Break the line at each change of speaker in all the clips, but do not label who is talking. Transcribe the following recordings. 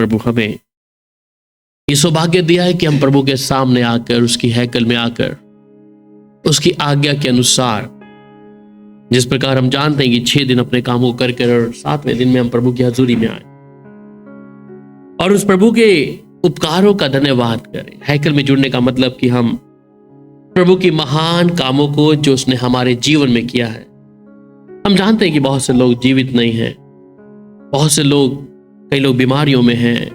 प्रभु हमें ये सौभाग्य दिया है कि हम प्रभु के सामने आकर, उसकी हैकल में आकर, उसकी आज्ञा के अनुसार, जिस प्रकार हम जानते हैं कि 6 दिन अपने कामों को कर और 7वें दिन में हम प्रभु की हजूरी में आए और उस प्रभु के उपकारों का धन्यवाद करें। हैकल में जुड़ने का मतलब कि हम प्रभु की महान कामों को जो उसने हमारे जीवन में किया है। हम जानते हैं कि बहुत से लोग जीवित नहीं हैं, बहुत से लोग, कई लोग बीमारियों में हैं,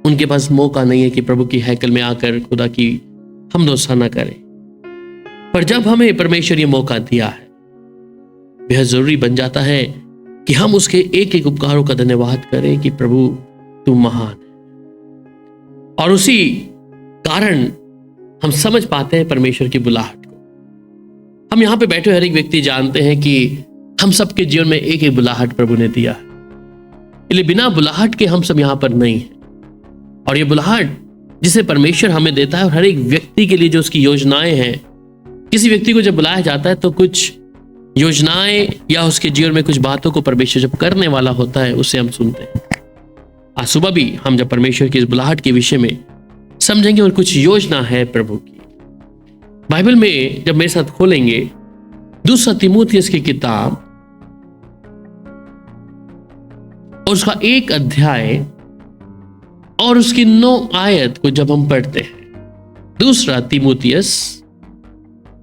उनके पास मौका नहीं है कि प्रभु की हैकल में आकर खुदा की हमदोसना करें। पर जब हमें परमेश्वर ये मौका दिया है, बेहद जरूरी बन जाता है कि हम उसके एक एक उपकारों का धन्यवाद करें कि प्रभु तू महान है। और उसी कारण हम समझ पाते हैं परमेश्वर की बुलाहट को। हम यहां पे बैठे हर एक व्यक्ति जानते हैं कि हम सबके जीवन में एक एक बुलाहट प्रभु ने दिया है, इसलिए बिना बुलाहट के हम सब यहां पर नहीं हैं। और ये बुलाहट जिसे परमेश्वर हमें देता है, और हर एक व्यक्ति के लिए जो उसकी योजनाएं हैं, किसी व्यक्ति को जब बुलाया जाता है तो कुछ योजनाएं या उसके जीवन में कुछ बातों को परमेश्वर जब करने वाला होता है, उसे हम सुनते हैं। आज सुबह भी हम जब परमेश्वर की इस बुलाहट के विषय में समझेंगे और कुछ योजना है प्रभु की। बाइबल में जब मेरे साथ खोलेंगे 2 तीमुथियुस की किताब और उसका 1 अध्याय और उसकी 9 आयत को जब हम पढ़ते हैं, 2 तीमुथियुस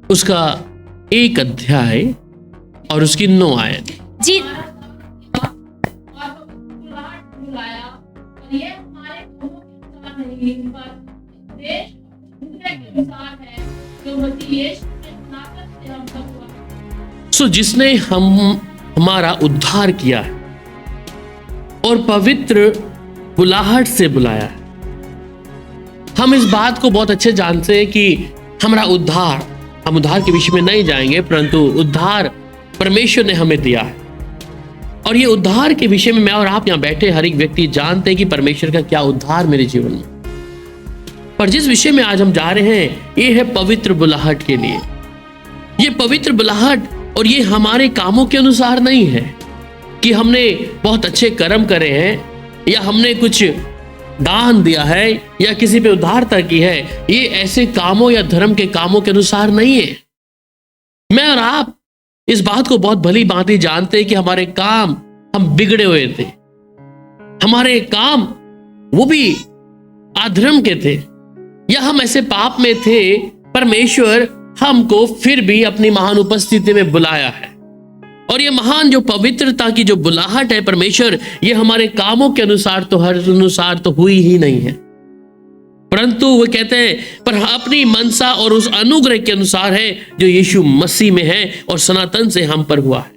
उसका 1 अध्याय और उसकी 9 आयत।
जी
जिसने हमारा उद्धार किया है और पवित्र बुलाहट से बुलाया है। हम इस बात को बहुत अच्छे जानते हैं कि हमारा उद्धार, हम उद्धार के विषय में नहीं जाएंगे, परंतु उद्धार परमेश्वर ने हमें दिया है। और ये उद्धार के विषय में मैं और आप यहां बैठे हर एक व्यक्ति जानते हैं कि परमेश्वर का क्या उद्धार मेरे जीवन में। पर जिस विषय में आज हम जा रहे हैं, ये है पवित्र बुलाहट के लिए। ये पवित्र बुलाहट, और ये हमारे कामों के अनुसार नहीं है कि हमने बहुत अच्छे कर्म करे हैं या हमने कुछ दान दिया है या किसी पे उदारता की है। ये ऐसे कामों या धर्म के कामों के अनुसार नहीं है। मैं और आप इस बात को बहुत भली भांति जानते हैं कि हमारे काम, हम बिगड़े हुए थे, हमारे काम वो भी अधर्म के थे, या हम ऐसे पाप में थे, परमेश्वर हमको फिर भी अपनी महान उपस्थिति में बुलाया है। और ये महान जो पवित्रता की जो बुलाहट है परमेश्वर, ये हमारे कामों के अनुसार तो हर अनुसार तो हुई ही नहीं है, परंतु वो कहते हैं पर अपनी मनसा और उस अनुग्रह के अनुसार है जो यीशु मसीह में है और सनातन से हम पर हुआ है।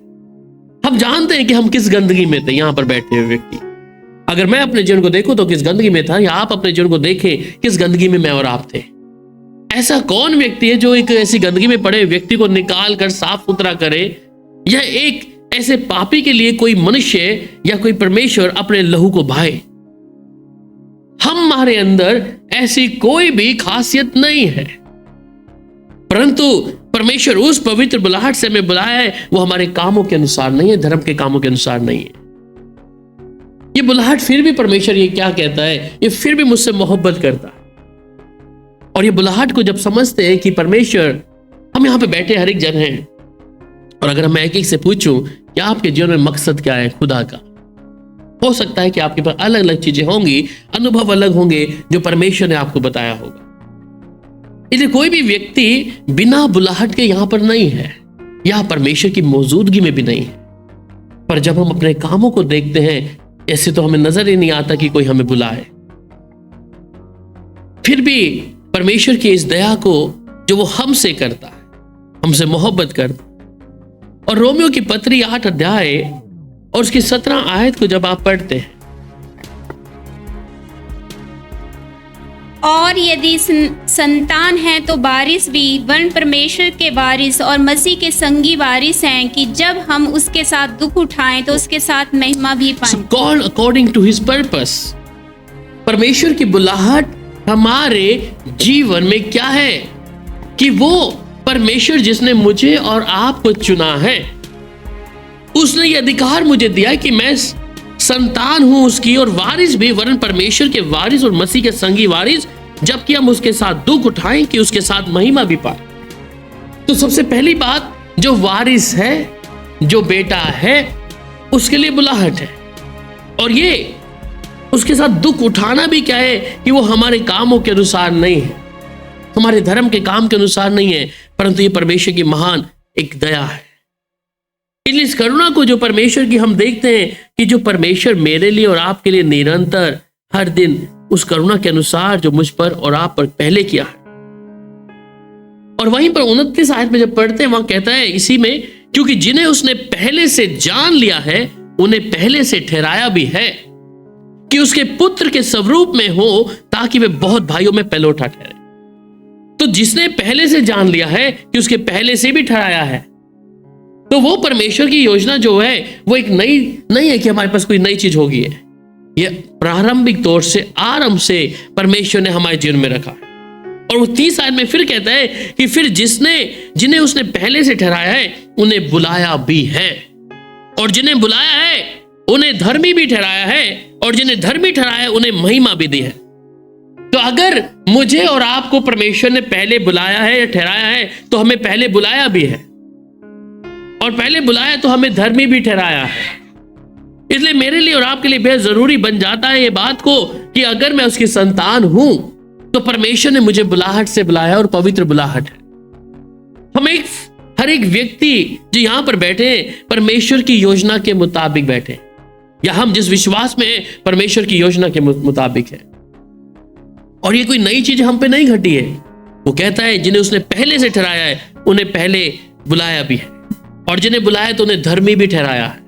हम जानते हैं कि हम किस गंदगी में थे। यहां पर बैठे हुए व्यक्ति, अगर मैं अपने जीवन को देखूं तो किस गंदगी में था, या आप अपने जीवन को देखें किस गंदगी में मैं और आप थे। ऐसा कौन व्यक्ति है जो एक ऐसी गंदगी में पड़े व्यक्ति को निकाल कर साफ सुथरा करे, या एक ऐसे पापी के लिए कोई मनुष्य या कोई परमेश्वर अपने लहू को बहाए। हमारे अंदर ऐसी कोई भी खासियत नहीं है, परंतु परमेश्वर उस पवित्र बुलाहट से हमें बुलाया है, वो हमारे कामों के अनुसार नहीं है, धर्म के कामों के अनुसार नहीं है। ये बुलाहट फिर भी परमेश्वर ये क्या कहता है, ये फिर भी मुझसे मोहब्बत करता है। और ये बुलाहट को जब समझते हैं कि परमेश्वर, हम यहां पे बैठे हर एक जन हैं, और अगर मैं एक एक से पूछूं कि आपके जीवन में मकसद क्या है खुदा का, हो सकता है कि आपके पास अलग अलग चीजें होंगी, अनुभव अलग होंगे जो परमेश्वर ने आपको बताया होगा। इसलिए कोई भी व्यक्ति बिना बुलाहट के यहां पर नहीं है, या परमेश्वर की मौजूदगी में भी नहीं है। पर जब हम अपने कामों को देखते हैं, ऐसे तो हमें नजर ही नहीं आता कि कोई हमें बुलाए। फिर भी परमेश्वर की इस दया को जो वो हमसे करता है, हमसे मोहब्बत करता है। और रोमियो की पत्री 8 अध्याय और उसकी 17 आयत को जब आप पढ़ते हैं,
और यदि संतान है तो वारिस भी, वरन परमेश्वर के वारिस और मसीह के संगी वारिस हैं, कि जब हम उसके साथ दुख उठाएं तो उसके साथ महिमा भी पाएं।
So called according to his purpose। परमेश्वर की बुलाहट हमारे जीवन में क्या है कि वो परमेश्वर जिसने मुझे और आपको चुना है, उसने ये अधिकार मुझे दिया कि मैं संतान हूं उसकी और वारिस भी, वरन परमेश्वर के वारिस और मसीह के संगी वारिस, जबकि हम उसके साथ दुख उठाएं कि उसके साथ महिमा भी पाए। तो सबसे पहली बात, जो वारिस है, जो बेटा है, उसके लिए बुलाहट है। और ये उसके साथ दुख उठाना भी क्या है कि वो हमारे कामों के अनुसार नहीं है, हमारे धर्म के काम के अनुसार नहीं है, परंतु ये परमेश्वर की महान एक दया है। इसलिए इस करुणा को जो परमेश्वर की हम देखते हैं कि जो परमेश्वर मेरे लिए और आपके लिए निरंतर हर दिन उस करुणा के अनुसार जो मुझ पर और आप पर पहले किया है। और वहीं पर 29 आयत में जब पढ़ते हैं, वहां कहता है इसी में, क्योंकि जिन्हें उसने पहले से जान लिया है उन्हें पहले से ठहराया भी है कि उसके पुत्र के स्वरूप में हो, ताकि वे बहुत भाइयों में पहलौठा ठहरे। तो जिसने पहले से जान लिया है कि उसके पहले से भी ठहराया है, तो वो परमेश्वर की योजना जो है वो एक नई नहीं है कि हमारे पास कोई नई चीज होगी। है ये प्रारंभिक तौर से, आरंभ से परमेश्वर ने हमारे जीवन में रखा। और वो 30 आयत में फिर कहता है कि फिर जिन्हें उसने पहले से ठहराया है उन्हें बुलाया भी है, और जिन्हें बुलाया है उन्हें धर्मी भी ठहराया है, और जिन्हें धर्मी ठहराया है उन्हें महिमा भी दी है। तो अगर मुझे और आपको परमेश्वर ने पहले बुलाया है या ठहराया है, तो हमें पहले बुलाया भी है, और पहले बुलाया तो हमें धर्मी भी ठहराया है। इसलिए मेरे लिए और आपके लिए बेहद जरूरी बन जाता है ये बात को कि अगर मैं उसकी संतान हूं तो परमेश्वर ने मुझे बुलाहट से बुलाया, और पवित्र बुलाहट है। हम हर एक व्यक्ति जो यहां पर बैठे हैं परमेश्वर की योजना के मुताबिक बैठे, या हम जिस विश्वास में हैं परमेश्वर की योजना के मुताबिक है। और ये कोई नई चीज हम पे नहीं घटी है। वो कहता है जिन्हें उसने पहले से ठहराया है उन्हें पहले बुलाया भी है, और जिन्हें बुलाया तो उन्हें धर्मी भी ठहराया है,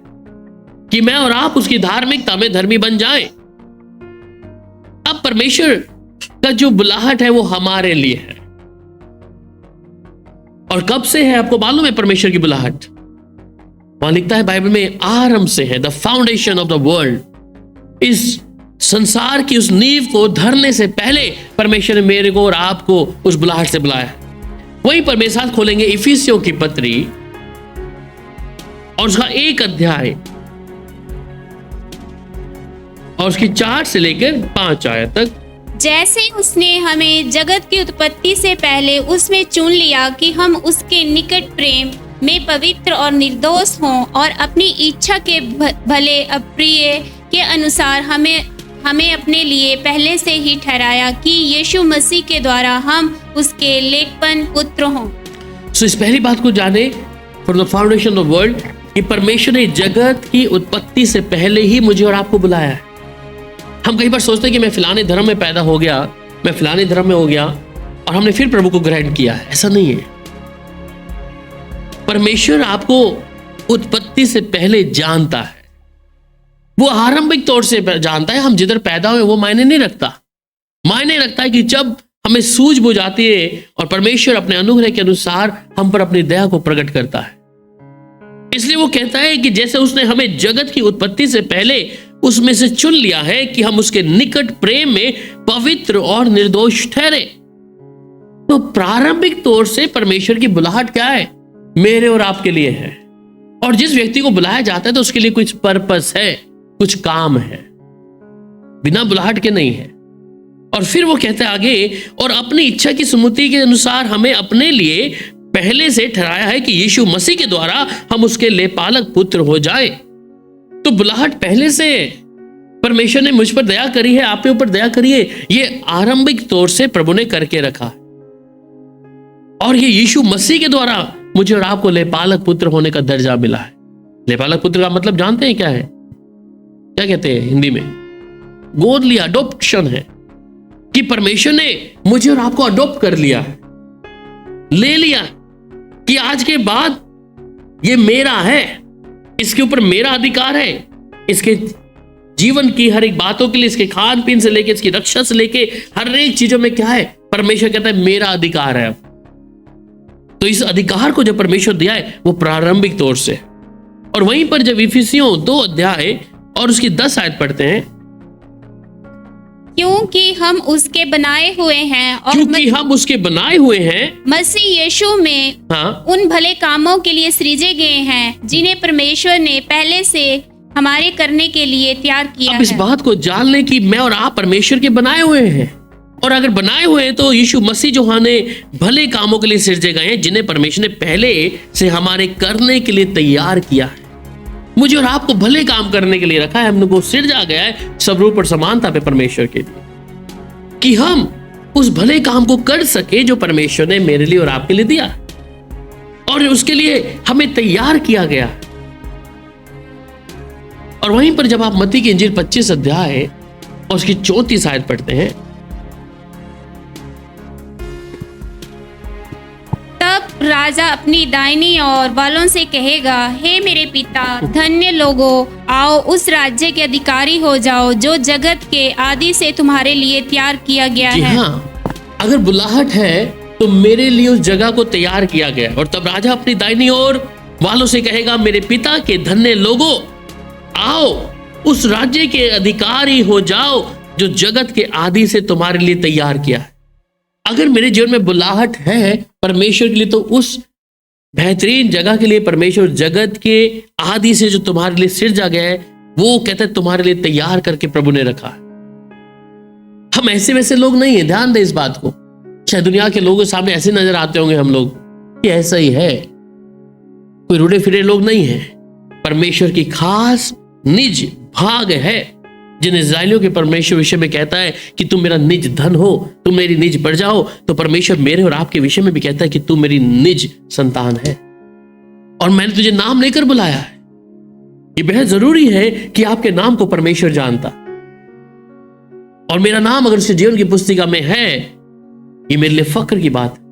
कि मैं और आप उसकी धार्मिकता में धर्मी बन जाएं। अब परमेश्वर का जो बुलाहट है वो हमारे लिए है, और कब से है आपको मालूम है? परमेश्वर की बुलाहट वहां लिखता है बाइबल में, आरंभ से है। The foundation of the world, इस संसार की उस नींव को धरने से पहले परमेश्वर ने मेरे को और आपको उस बुलाहट से बुलाया। वहीं पर मेरे साथ खोलेंगे इफिसियों की पत्री और उसका 1 अध्याय और उसकी 4 से लेकर 5 आयत तक।
जैसे उसने हमें जगत की उत्पत्ति से पहले उसमें चुन लिया कि हम उसके निकट प्रेम में पवित्र और निर्दोष हों, और अपनी इच्छा के भले अप्रिय के अनुसार हमें अपने लिए पहले से ही ठहराया कि यीशु मसीह के द्वारा हम उसके लेखपन पुत्र हों।
सो इस पहली बात को जाने, from the foundation of the world, कि परमेश्वर ने जगत की उत्पत्ति से पहले ही मुझे और आपको बुलाया है। हम कई बार सोचते हैं कि मैं फिलाने धर्म में पैदा हो गया, मैं फिलाने धर्म में हो गया और हमने फिर प्रभु को ग्रहण किया है। ऐसा नहीं है। परमेश्वर आपको उत्पत्ति से पहले जानता है, वो आरंभिक तौर से जानता है। हम जिधर पैदा हुए वो मायने नहीं रखता। मायने रखता है कि जब हमें सूझबूझ आती है और परमेश्वर अपने अनुग्रह के अनुसार हम पर अपनी दया को प्रकट करता है। इसलिए वो कहता है कि जैसे उसने हमें जगत की उत्पत्ति से पहले उसमें से चुन लिया है कि हम उसके निकट प्रेम में पवित्र और निर्दोष ठहरे। तो प्रारंभिक तौर से परमेश्वर की बुलाहट क्या है? मेरे और आपके लिए है। और जिस व्यक्ति को बुलाया जाता है तो उसके लिए कुछ पर्पस है, कुछ काम है, बिना बुलाहट के नहीं है। और फिर वो कहते हैं आगे, और अपनी इच्छा की सुमति के अनुसार हमें अपने लिए पहले से ठहराया है कि यीशु मसीह के द्वारा हम उसके लेपालक पुत्र हो जाए। तो बुलाहट पहले से परमेश्वर ने मुझ पर दया करी है, आप पे ऊपर दया करी है, ये आरंभिक तौर से प्रभु ने करके रखा। और ये यीशु मसीह के द्वारा मुझे और आपको लेपालक पुत्र होने का दर्जा मिला है। लेपालक पुत्र का मतलब जानते हैं क्या है? क्या कहते हैं हिंदी में? गोद लिया, अडॉप्शन है, कि परमेश्वर ने मुझे और आपको अडॉप्ट कर लिया, ले लिया, कि आज के बाद ये मेरा है, इसके ऊपर मेरा अधिकार है। इसके जीवन की हर एक बातों के लिए, इसके खान पीन से लेके, इसकी रक्षा से लेके हर एक चीजों में क्या है? परमेश्वर कहता है मेरा अधिकार है। तो इस अधिकार को जो परमेश्वर दिया है वो प्रारंभिक तौर से। और वहीं पर जब इफिसियों 2 अध्याय और उसकी 10 आयत पढ़ते हैं,
क्योंकि हम उसके बनाए हुए हैं, और
क्योंकि हम उसके बनाए हुए हैं
मसीह यीशु में,
हाँ,
उन भले कामों के लिए सृजे गए हैं जिन्हें परमेश्वर ने पहले से हमारे करने के लिए तैयार किया
अब इस
है।
बात को जान लें कि मैं और आप परमेश्वर के बनाए हुए हैं, और अगर बनाए हुए हैं तो यीशु मसीह जो हमें भले कामों के लिए सृजे गए हैं, जिन्हें परमेश्वर ने पहले से हमारे करने के लिए तैयार किया है। मुझे और आपको भले काम करने के लिए रखा है। हम लोग को सृजा गया है स्वरूप और समानता पे परमेश्वर के लिए, कि हम उस भले काम को कर सके जो परमेश्वर ने मेरे लिए और आपके लिए दिया, और उसके लिए हमें तैयार किया गया। और वहीं पर जब आप मत्ती की इंजील 25 अध्याय और उसकी 34 आयत पढ़ते हैं,
तब राजा अपनी दाहिनी ओर वालों से कहेगा, हे मेरे पिता, धन्य लोगों, आओ उस राज्य के अधिकारी हो जाओ जो जगत के आदि से तुम्हारे लिए तैयार किया गया
जी
है।
हाँ, अगर बुलाहट है तो मेरे लिए उस जगह को तैयार किया गया है। और तब राजा अपनी दाहिनी ओर वालों से कहेगा, मेरे पिता के धन्य लोगों, आओ उस राज्य के अधिकारी हो जाओ जो जगत के आदि से तुम्हारे लिए तैयार किया है। अगर मेरे जीवन में बुलाहट है परमेश्वर के लिए, तो उस बेहतरीन जगह के लिए परमेश्वर जगत के आदि से जो तुम्हारे लिए सृजा गया है, वो कहते हैं तुम्हारे लिए तैयार करके प्रभु ने रखा है। हम ऐसे वैसे लोग नहीं है, ध्यान दें इस बात को। शायद दुनिया के लोगों के सामने ऐसे नजर आते होंगे हम लोग कि ऐसा ही है, कोई रुड़े फिरे लोग नहीं है। परमेश्वर की खास निज भाग है जिन इस्राएलियों के परमेश्वर विषय में कहता है कि तुम मेरा निज धन हो, तुम मेरी निज प्रजा हो, तो परमेश्वर मेरे और आपके विषय में भी कहता है कि तुम मेरी निज संतान है, और मैंने तुझे नाम लेकर बुलाया है। ये बेहद जरूरी है कि आपके नाम को परमेश्वर जानता, और मेरा नाम अगर उसके जीवन की पुस्तिका में है, ये मेरे लिए फक्र की बात है।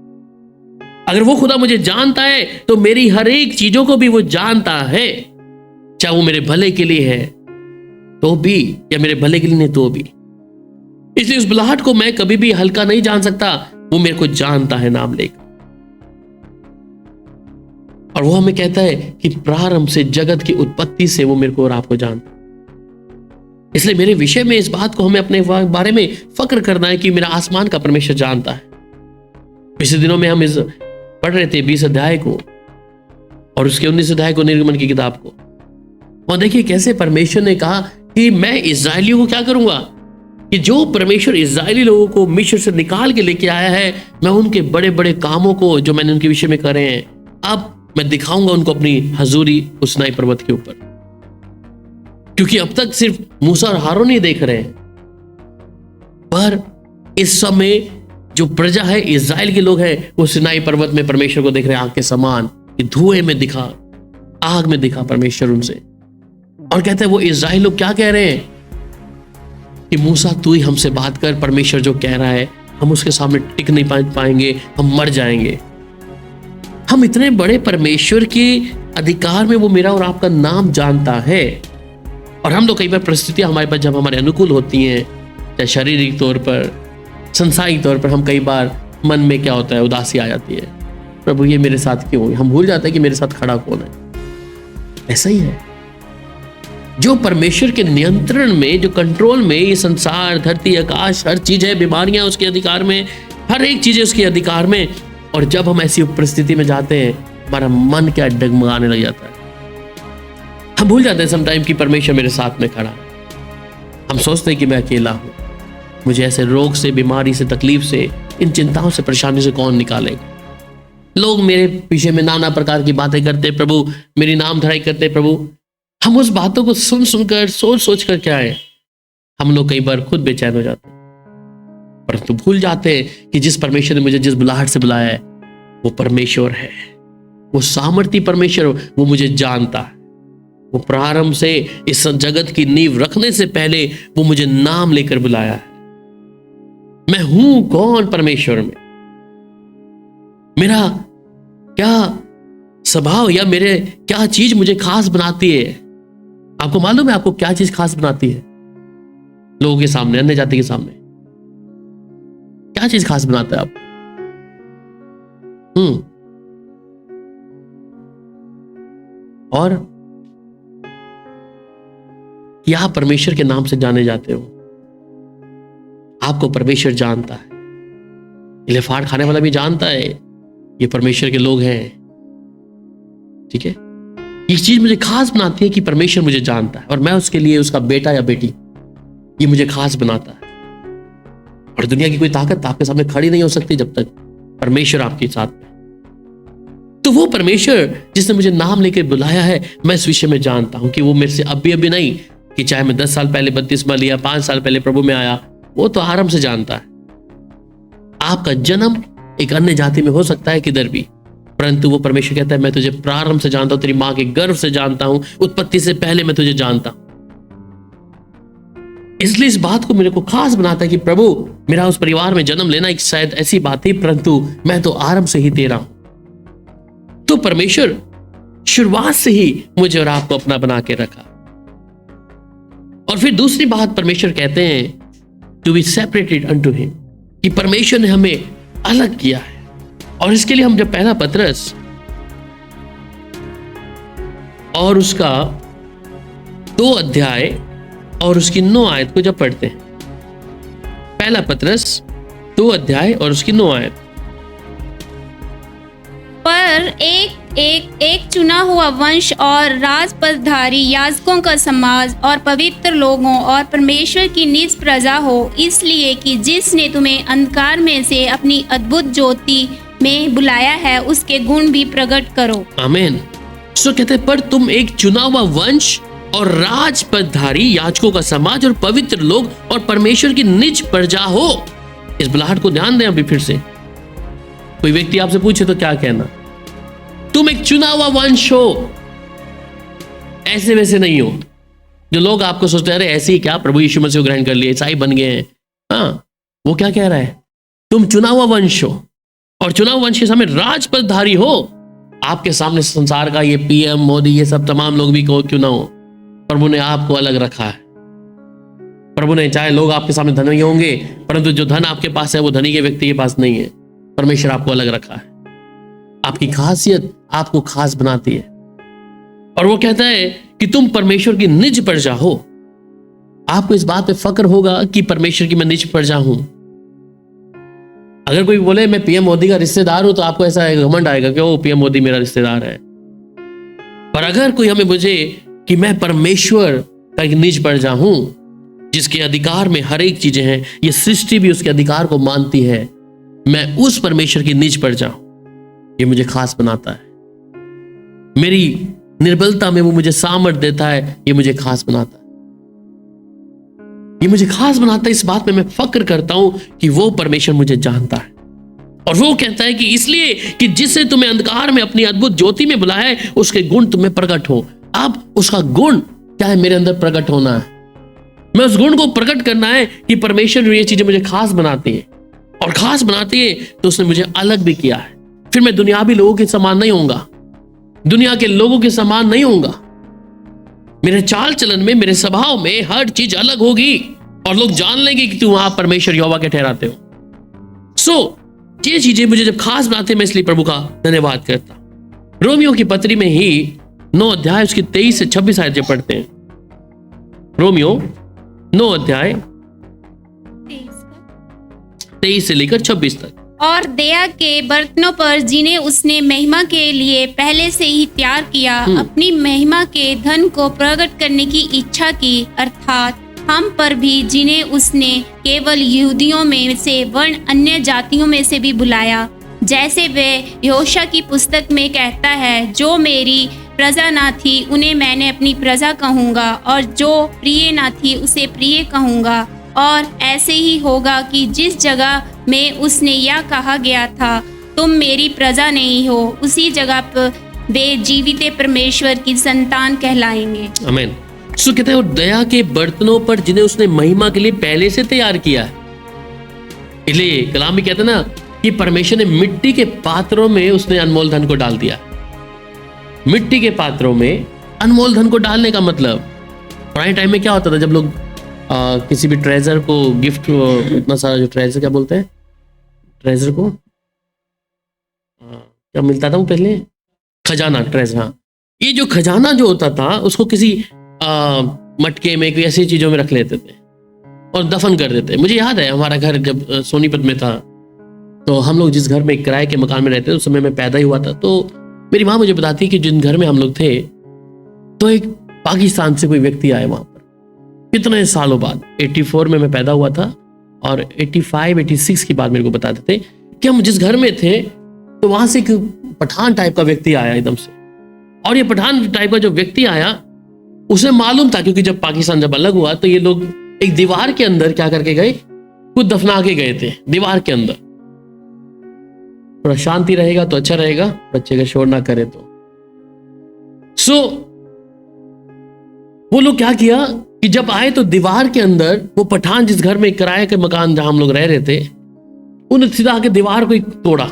अगर वो खुदा मुझे जानता है तो मेरी हर एक चीजों को भी वो जानता है, चाहे वो मेरे भले के लिए है तो भी, या मेरे भले के लिए नहीं तो भी। इसलिए उस बुलाहट को मैं कभी भी हल्का नहीं जान सकता। वो मेरे को जानता है नाम लेकर, और वो हमें कहता है कि प्रारंभ से, जगत की उत्पत्ति से वो मेरे को और आपको जानता है। इसलिए मेरे विषय में इस बात को हमें अपने बारे में फक्र करना है कि मेरा आसमान का परमेश्वर जानता है। पिछले दिनों में हम इस पढ़ रहे थे 20 अध्याय को और उसके 19 अध्याय को, निर्गमन की किताब को, और देखिए कैसे परमेश्वर ने कहा कि मैं इस्राएलियों को क्या करूंगा, कि जो परमेश्वर इस्राएली लोगों को मिस्र से निकाल के लेके आया है, मैं उनके बड़े बड़े कामों को जो मैंने उनके विषय में करे हैं, अब मैं दिखाऊंगा उनको अपनी हजूरी उस सिनाई पर्वत के ऊपर। क्योंकि अब तक सिर्फ मूसा और हारून ही देख रहे हैं, पर इस समय जो प्रजा है, इस्राएल के लोग हैं, वो सिनाई पर्वत में परमेश्वर को देख रहे हैं, आग के समान, कि धुएं में दिखा, आग में दिखा परमेश्वर उनसे। और कहते हैं वो इस्राएल लोग क्या कह रहे हैं कि मूसा तू ही हमसे बात कर, परमेश्वर जो कह रहा है हम उसके सामने टिक नहीं पाएंगे, हम मर जाएंगे। हम इतने बड़े परमेश्वर के अधिकार में वो मेरा और आपका नाम जानता है, और हम लोग कई बार परिस्थितियां हमारे पास जब हमारे अनुकूल होती हैं, चाहे शारीरिक तौर पर, संसारिक तौर पर, हम कई बार मन में क्या होता है, उदासी आ जाती है, प्रभु ये मेरे साथ क्यों हुई। हम भूल जाते हैं कि मेरे साथ खड़ा कौन है। ऐसा ही है, जो परमेश्वर के नियंत्रण में, जो कंट्रोल में, ये संसार, धरती, आकाश, हर चीज है, बीमारियां उसके अधिकार में, हर एक चीज है उसके अधिकार में। और जब हम ऐसी परिस्थिति में जाते हैं, हमारा मन क्या डगमगाने लग जाता है, हम भूल जाते हैं समटाइम कि परमेश्वर मेरे साथ में खड़ा। हम सोचते हैं कि मैं अकेला हूं, मुझे ऐसे रोग से, बीमारी से, तकलीफ से, इन चिंताओं से, परेशानी से कौन निकालेगा। लोग मेरे पीछे में नाना प्रकार की बातें करते, प्रभु मेरी नाम धराई करते, प्रभु। हम उस बातों को सुन सुनकर, सोच सोच कर क्या है, हम लोग कई बार खुद बेचैन हो जाते हैं, परंतु भूल जाते हैं कि जिस परमेश्वर ने मुझे जिस बुलाहट से बुलाया है, वो परमेश्वर है, वो सामर्थी परमेश्वर, वो मुझे जानता है। वो प्रारंभ से इस जगत की नींव रखने से पहले वो मुझे नाम लेकर बुलाया है। मैं हूं कौन परमेश्वर में, मेरा क्या स्वभाव या मेरे क्या चीज मुझे खास बनाती है। आपको मालूम है आपको क्या चीज खास बनाती है? लोगों के सामने, अन्य जाति के सामने क्या चीज खास बनाता है आपको? और कि आप परमेश्वर के नाम से जाने जाते हो। आपको परमेश्वर जानता है, इलेफाट खाने वाला भी जानता है ये परमेश्वर के लोग हैं, ठीक है। ये चीज मुझे खास बनाती है कि परमेश्वर मुझे जानता है और मैं उसके लिए उसका बेटा या बेटी, ये मुझे खास बनाता है। और दुनिया की कोई ताकत आपके सामने खड़ी नहीं हो सकती जब तक परमेश्वर आपके साथ में। तो वो परमेश्वर जिसने मुझे नाम लेकर बुलाया है, मैं इस विषय में जानता हूं कि वो मेरे से अभी नहीं, कि चाहे मैं 10 साल पहले बपतिस्मा लिया, 5 साल पहले प्रभु में आया, वो तो आराम से जानता है। आपका जन्म एक अन्य जाति में हो सकता है किधर भी, परंतु वो परमेश्वर कहता है मैं तुझे प्रारंभ से जानता हूं, तेरी मां के गर्भ से जानता हूं, उत्पत्ति से पहले मैं तुझे जानता हूं। इसलिए इस बात को मेरे को खास बनाता है कि प्रभु, मेरा उस परिवार में जन्म लेना एक शायद ऐसी बात थी, परंतु मैं तो आरंभ से ही तेरा हूं। तो परमेश्वर शुरुआत से ही मुझे और आपको अपना बना के रखा। और फिर दूसरी बात परमेश्वर कहते हैं to be separated unto him, कि परमेश्वर ने हमें अलग किया है। और इसके लिए हम जब पहला पतरस और उसका 2 अध्याय और उसकी 9 आयत को जब पढ़ते हैं, पहला पतरस 2 अध्याय और उसकी 9 आयत।
पर एक चुना हुआ वंश और राजपदधारी याजकों का समाज और पवित्र लोगों और परमेश्वर की निज प्रजा हो, इसलिए कि जिसने तुम्हें अंधकार में से अपनी अद्भुत ज्योति में बुलाया है, उसके गुण भी प्रकट करो। आमीन।
सो कहते पर तुम एक चुना हुआ वंश और राजपदधारी याजकों का समाज और पवित्र लोग और परमेश्वर की निज प्रजा हो। इस बुलाहट को ध्यान दें। अभी फिर से कोई व्यक्ति आपसे पूछे तो क्या कहना? तुम एक चुना हुआ वंश हो, ऐसे वैसे नहीं हो। जो लोग आपको सोचते हैं अरे ऐसे ही क्या, प्रभु यीशु मसीह को ग्रहण कर लिए, ईसाई बन गए हैं, हाँ, वो क्या कह रहा है? तुम चुना हुआ वंश हो और चुना हुआ वंश के सामने राजपदधारी हो। आपके सामने संसार का ये पीएम मोदी ये सब तमाम लोग भी क्यों ना हो, प्रभु ने आपको अलग रखा है। प्रभु ने, चाहे लोग आपके सामने धनी होंगे, परंतु जो धन आपके पास है वो धनी के व्यक्ति के पास नहीं है। परमेश्वर आपको अलग रखा है। आपकी खासियत आपको खास बनाती है। और वो कहता है कि तुम परमेश्वर की निज प्रजा हो। आपको इस बात पे फक्र होगा कि परमेश्वर की मैं निज प्रजा हूं। अगर कोई बोले मैं पीएम मोदी का रिश्तेदार हूं, तो आपको ऐसा घमंड आएगा कि ओ पीएम मोदी मेरा रिश्तेदार है। पर अगर कोई हमें बुझे कि मैं परमेश्वर का एक निज प्रजा हूं, जिसके अधिकार में हर एक चीजें हैं, ये सृष्टि भी उसके अधिकार को मानती है, मैं उस परमेश्वर की निज प्रजा हूं, ये मुझे खास बनाता है। मेरी निर्बलता में वो मुझे सामर्थ देता है, ये मुझे खास बनाता है। ये मुझे खास बनाता है। इस बात में मैं फक्र करता हूं कि वो परमेश्वर मुझे जानता है। और वो कहता है कि इसलिए कि जिससे तुम्हें अंधकार में अपनी अद्भुत ज्योति में बुलाया है, उसके गुण तुम्हें प्रकट हो। अब उसका गुण क्या है? मेरे अंदर प्रकट होना है। मैं उस गुण को प्रकट करना है कि परमेश्वर ये चीजें मुझे खास बनाती है, और खास बनाती है तो उसने मुझे अलग भी किया है। फिर मैं दुनियावी लोगों के समान नहीं होऊंगा, दुनिया के लोगों के समान नहीं होऊंगा। मेरे चाल चलन में, मेरे स्वभाव में हर चीज अलग होगी, और लोग जान लेंगे कि तुम आप परमेश्वर यहोवा के ठहराते हो। ये चीजें मुझे जब खास बनाते हैं, मैं इसलिए प्रभु का धन्यवाद करता हूं। रोमियो की पत्री में ही 9 अध्याय उसकी 23 से 26 आयत जब पढ़ते हैं, रोमियो 9 अध्याय 23 से लेकर 26 तक।
और दया के बर्तनों पर जिन्हें उसने महिमा के लिए पहले से ही तैयार किया, अपनी महिमा के धन को प्रकट करने की इच्छा की, अर्थात हम पर भी, जिन्हें उसने केवल यहूदियों में से वर्ण अन्य जातियों में से भी बुलाया, जैसे वे यहोशा की पुस्तक में कहता है, जो मेरी प्रजा ना थी उन्हें मैंने अपनी प्रजा कहूँगा, और जो प्रिय ना थी उसे प्रिय कहूँगा। और ऐसे ही होगा कि जिस जगह में उसने यह कहा गया था, तुम मेरी प्रजा नहीं हो, उसी जगह पर वे जीवित परमेश्वर की संतान कहलाएंगे।
आमीन। सो कहते हैं, और दया के बर्तनों पर जिन्हें उसने महिमा के लिए पहले से तैयार किया है। इसलिए कलाम भी कहते हैं ना कि परमेश्वर ने मिट्टी के पात्रों में उसने अनमोल धन को डाल दिया। मिट्टी के पात्रों में अनमोल धन को डालने का मतलब, पुराने टाइम में क्या होता था, जब लोग किसी भी ट्रेजर को गिफ्ट, इतना सारा जो ट्रेजर क्या बोलते हैं, ट्रेजर को क्या मिलता था वो पहले, खजाना, ट्रेजर। हाँ, ये जो खजाना जो होता था उसको किसी मटके में, कोई ऐसी चीजों में रख लेते थे और दफन कर देते। मुझे याद है हमारा घर जब सोनीपत में था, तो हम लोग जिस घर में किराए के मकान में रहते थे, उस समय मैं पैदा ही हुआ था। तो मेरी माँ मुझे बताती कि जिन घर में हम लोग थे तो एक पाकिस्तान से कोई व्यक्ति आए वहां पर, कितने सालों बाद, 84 में मैं पैदा हुआ था और 85 86 की बात मेरे को बताते थे कि हम जिस घर में थे तो वहां से एक पठान टाइप का व्यक्ति आया एकदम से। और ये पठान टाइप का जो व्यक्ति आया, उसे मालूम था, क्योंकि जब पाकिस्तान जब अलग हुआ तो ये लोग एक दीवार के अंदर क्या करके गए, खुद दफना के गए थे दीवार के अंदर। थोड़ा शांति रहेगा तो अच्छा रहेगा, बच्चे का शोर ना करे तो। सो वो लोग क्या किया कि जब आए तो दीवार के अंदर वो पठान, जिस घर में किराए के मकान जहां हम लोग रह रहे थे, उन्होंने सीधा आके दीवार को तोड़ा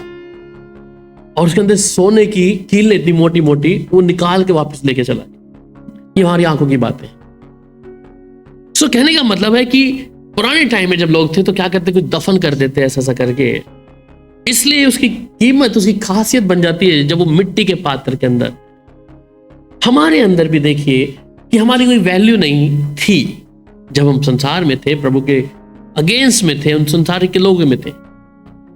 और उसके अंदर सोने की कील इतनी मोटी मोटी वो निकाल के वापस लेके चला गया। ये हमारी आंखों की बात है। सो कहने का मतलब है कि पुराने टाइम में जब लोग थे तो क्या करते, कुछ दफन कर देते ऐसा ऐसा करके, इसलिए उसकी कीमत, उसकी खासियत बन जाती है जब वो मिट्टी के पात्र के अंदर। हमारे अंदर भी देखिए कि हमारी कोई वैल्यू नहीं थी जब हम संसार में थे, प्रभु के अगेंस्ट में थे, उन संसार के लोगों में थे।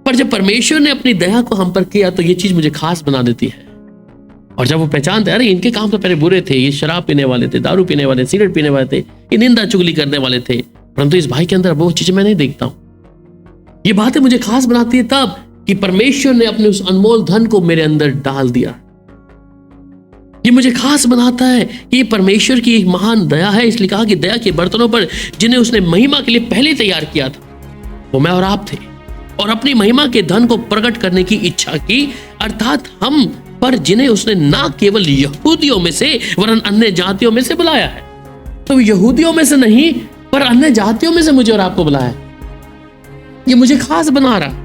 पर जब परमेश्वर ने अपनी दया को हम पर किया तो ये चीज मुझे खास बना देती है। और जब वो पहचानते, अरे इनके काम तो पहले बुरे थे, ये शराब पीने वाले थे, दारू पीने वाले, सिगरेट पीने वाले थे, ये निंदा चुगली करने वाले थे, परंतु इस भाई के अंदर वो चीजें मैं नहीं देखता हूं। ये बातें मुझे खास बनाती है तब कि परमेश्वर ने अपने उस अनमोल धन को मेरे अंदर डाल दिया। ये मुझे खास बनाता है कि ये परमेश्वर की एक महान दया है। इसलिए कहा कि दया के बर्तनों पर जिन्हें उसने महिमा के लिए पहले तैयार किया था, वो मैं और आप थे, और अपनी महिमा के धन को प्रकट करने की इच्छा की, अर्थात हम पर जिन्हें उसने ना केवल यहूदियों में से वरन अन्य जातियों में से बुलाया है। तो यहूदियों में से नहीं पर अन्य जातियों में से मुझे और आपको बुलाया है। ये मुझे खास बना रहा।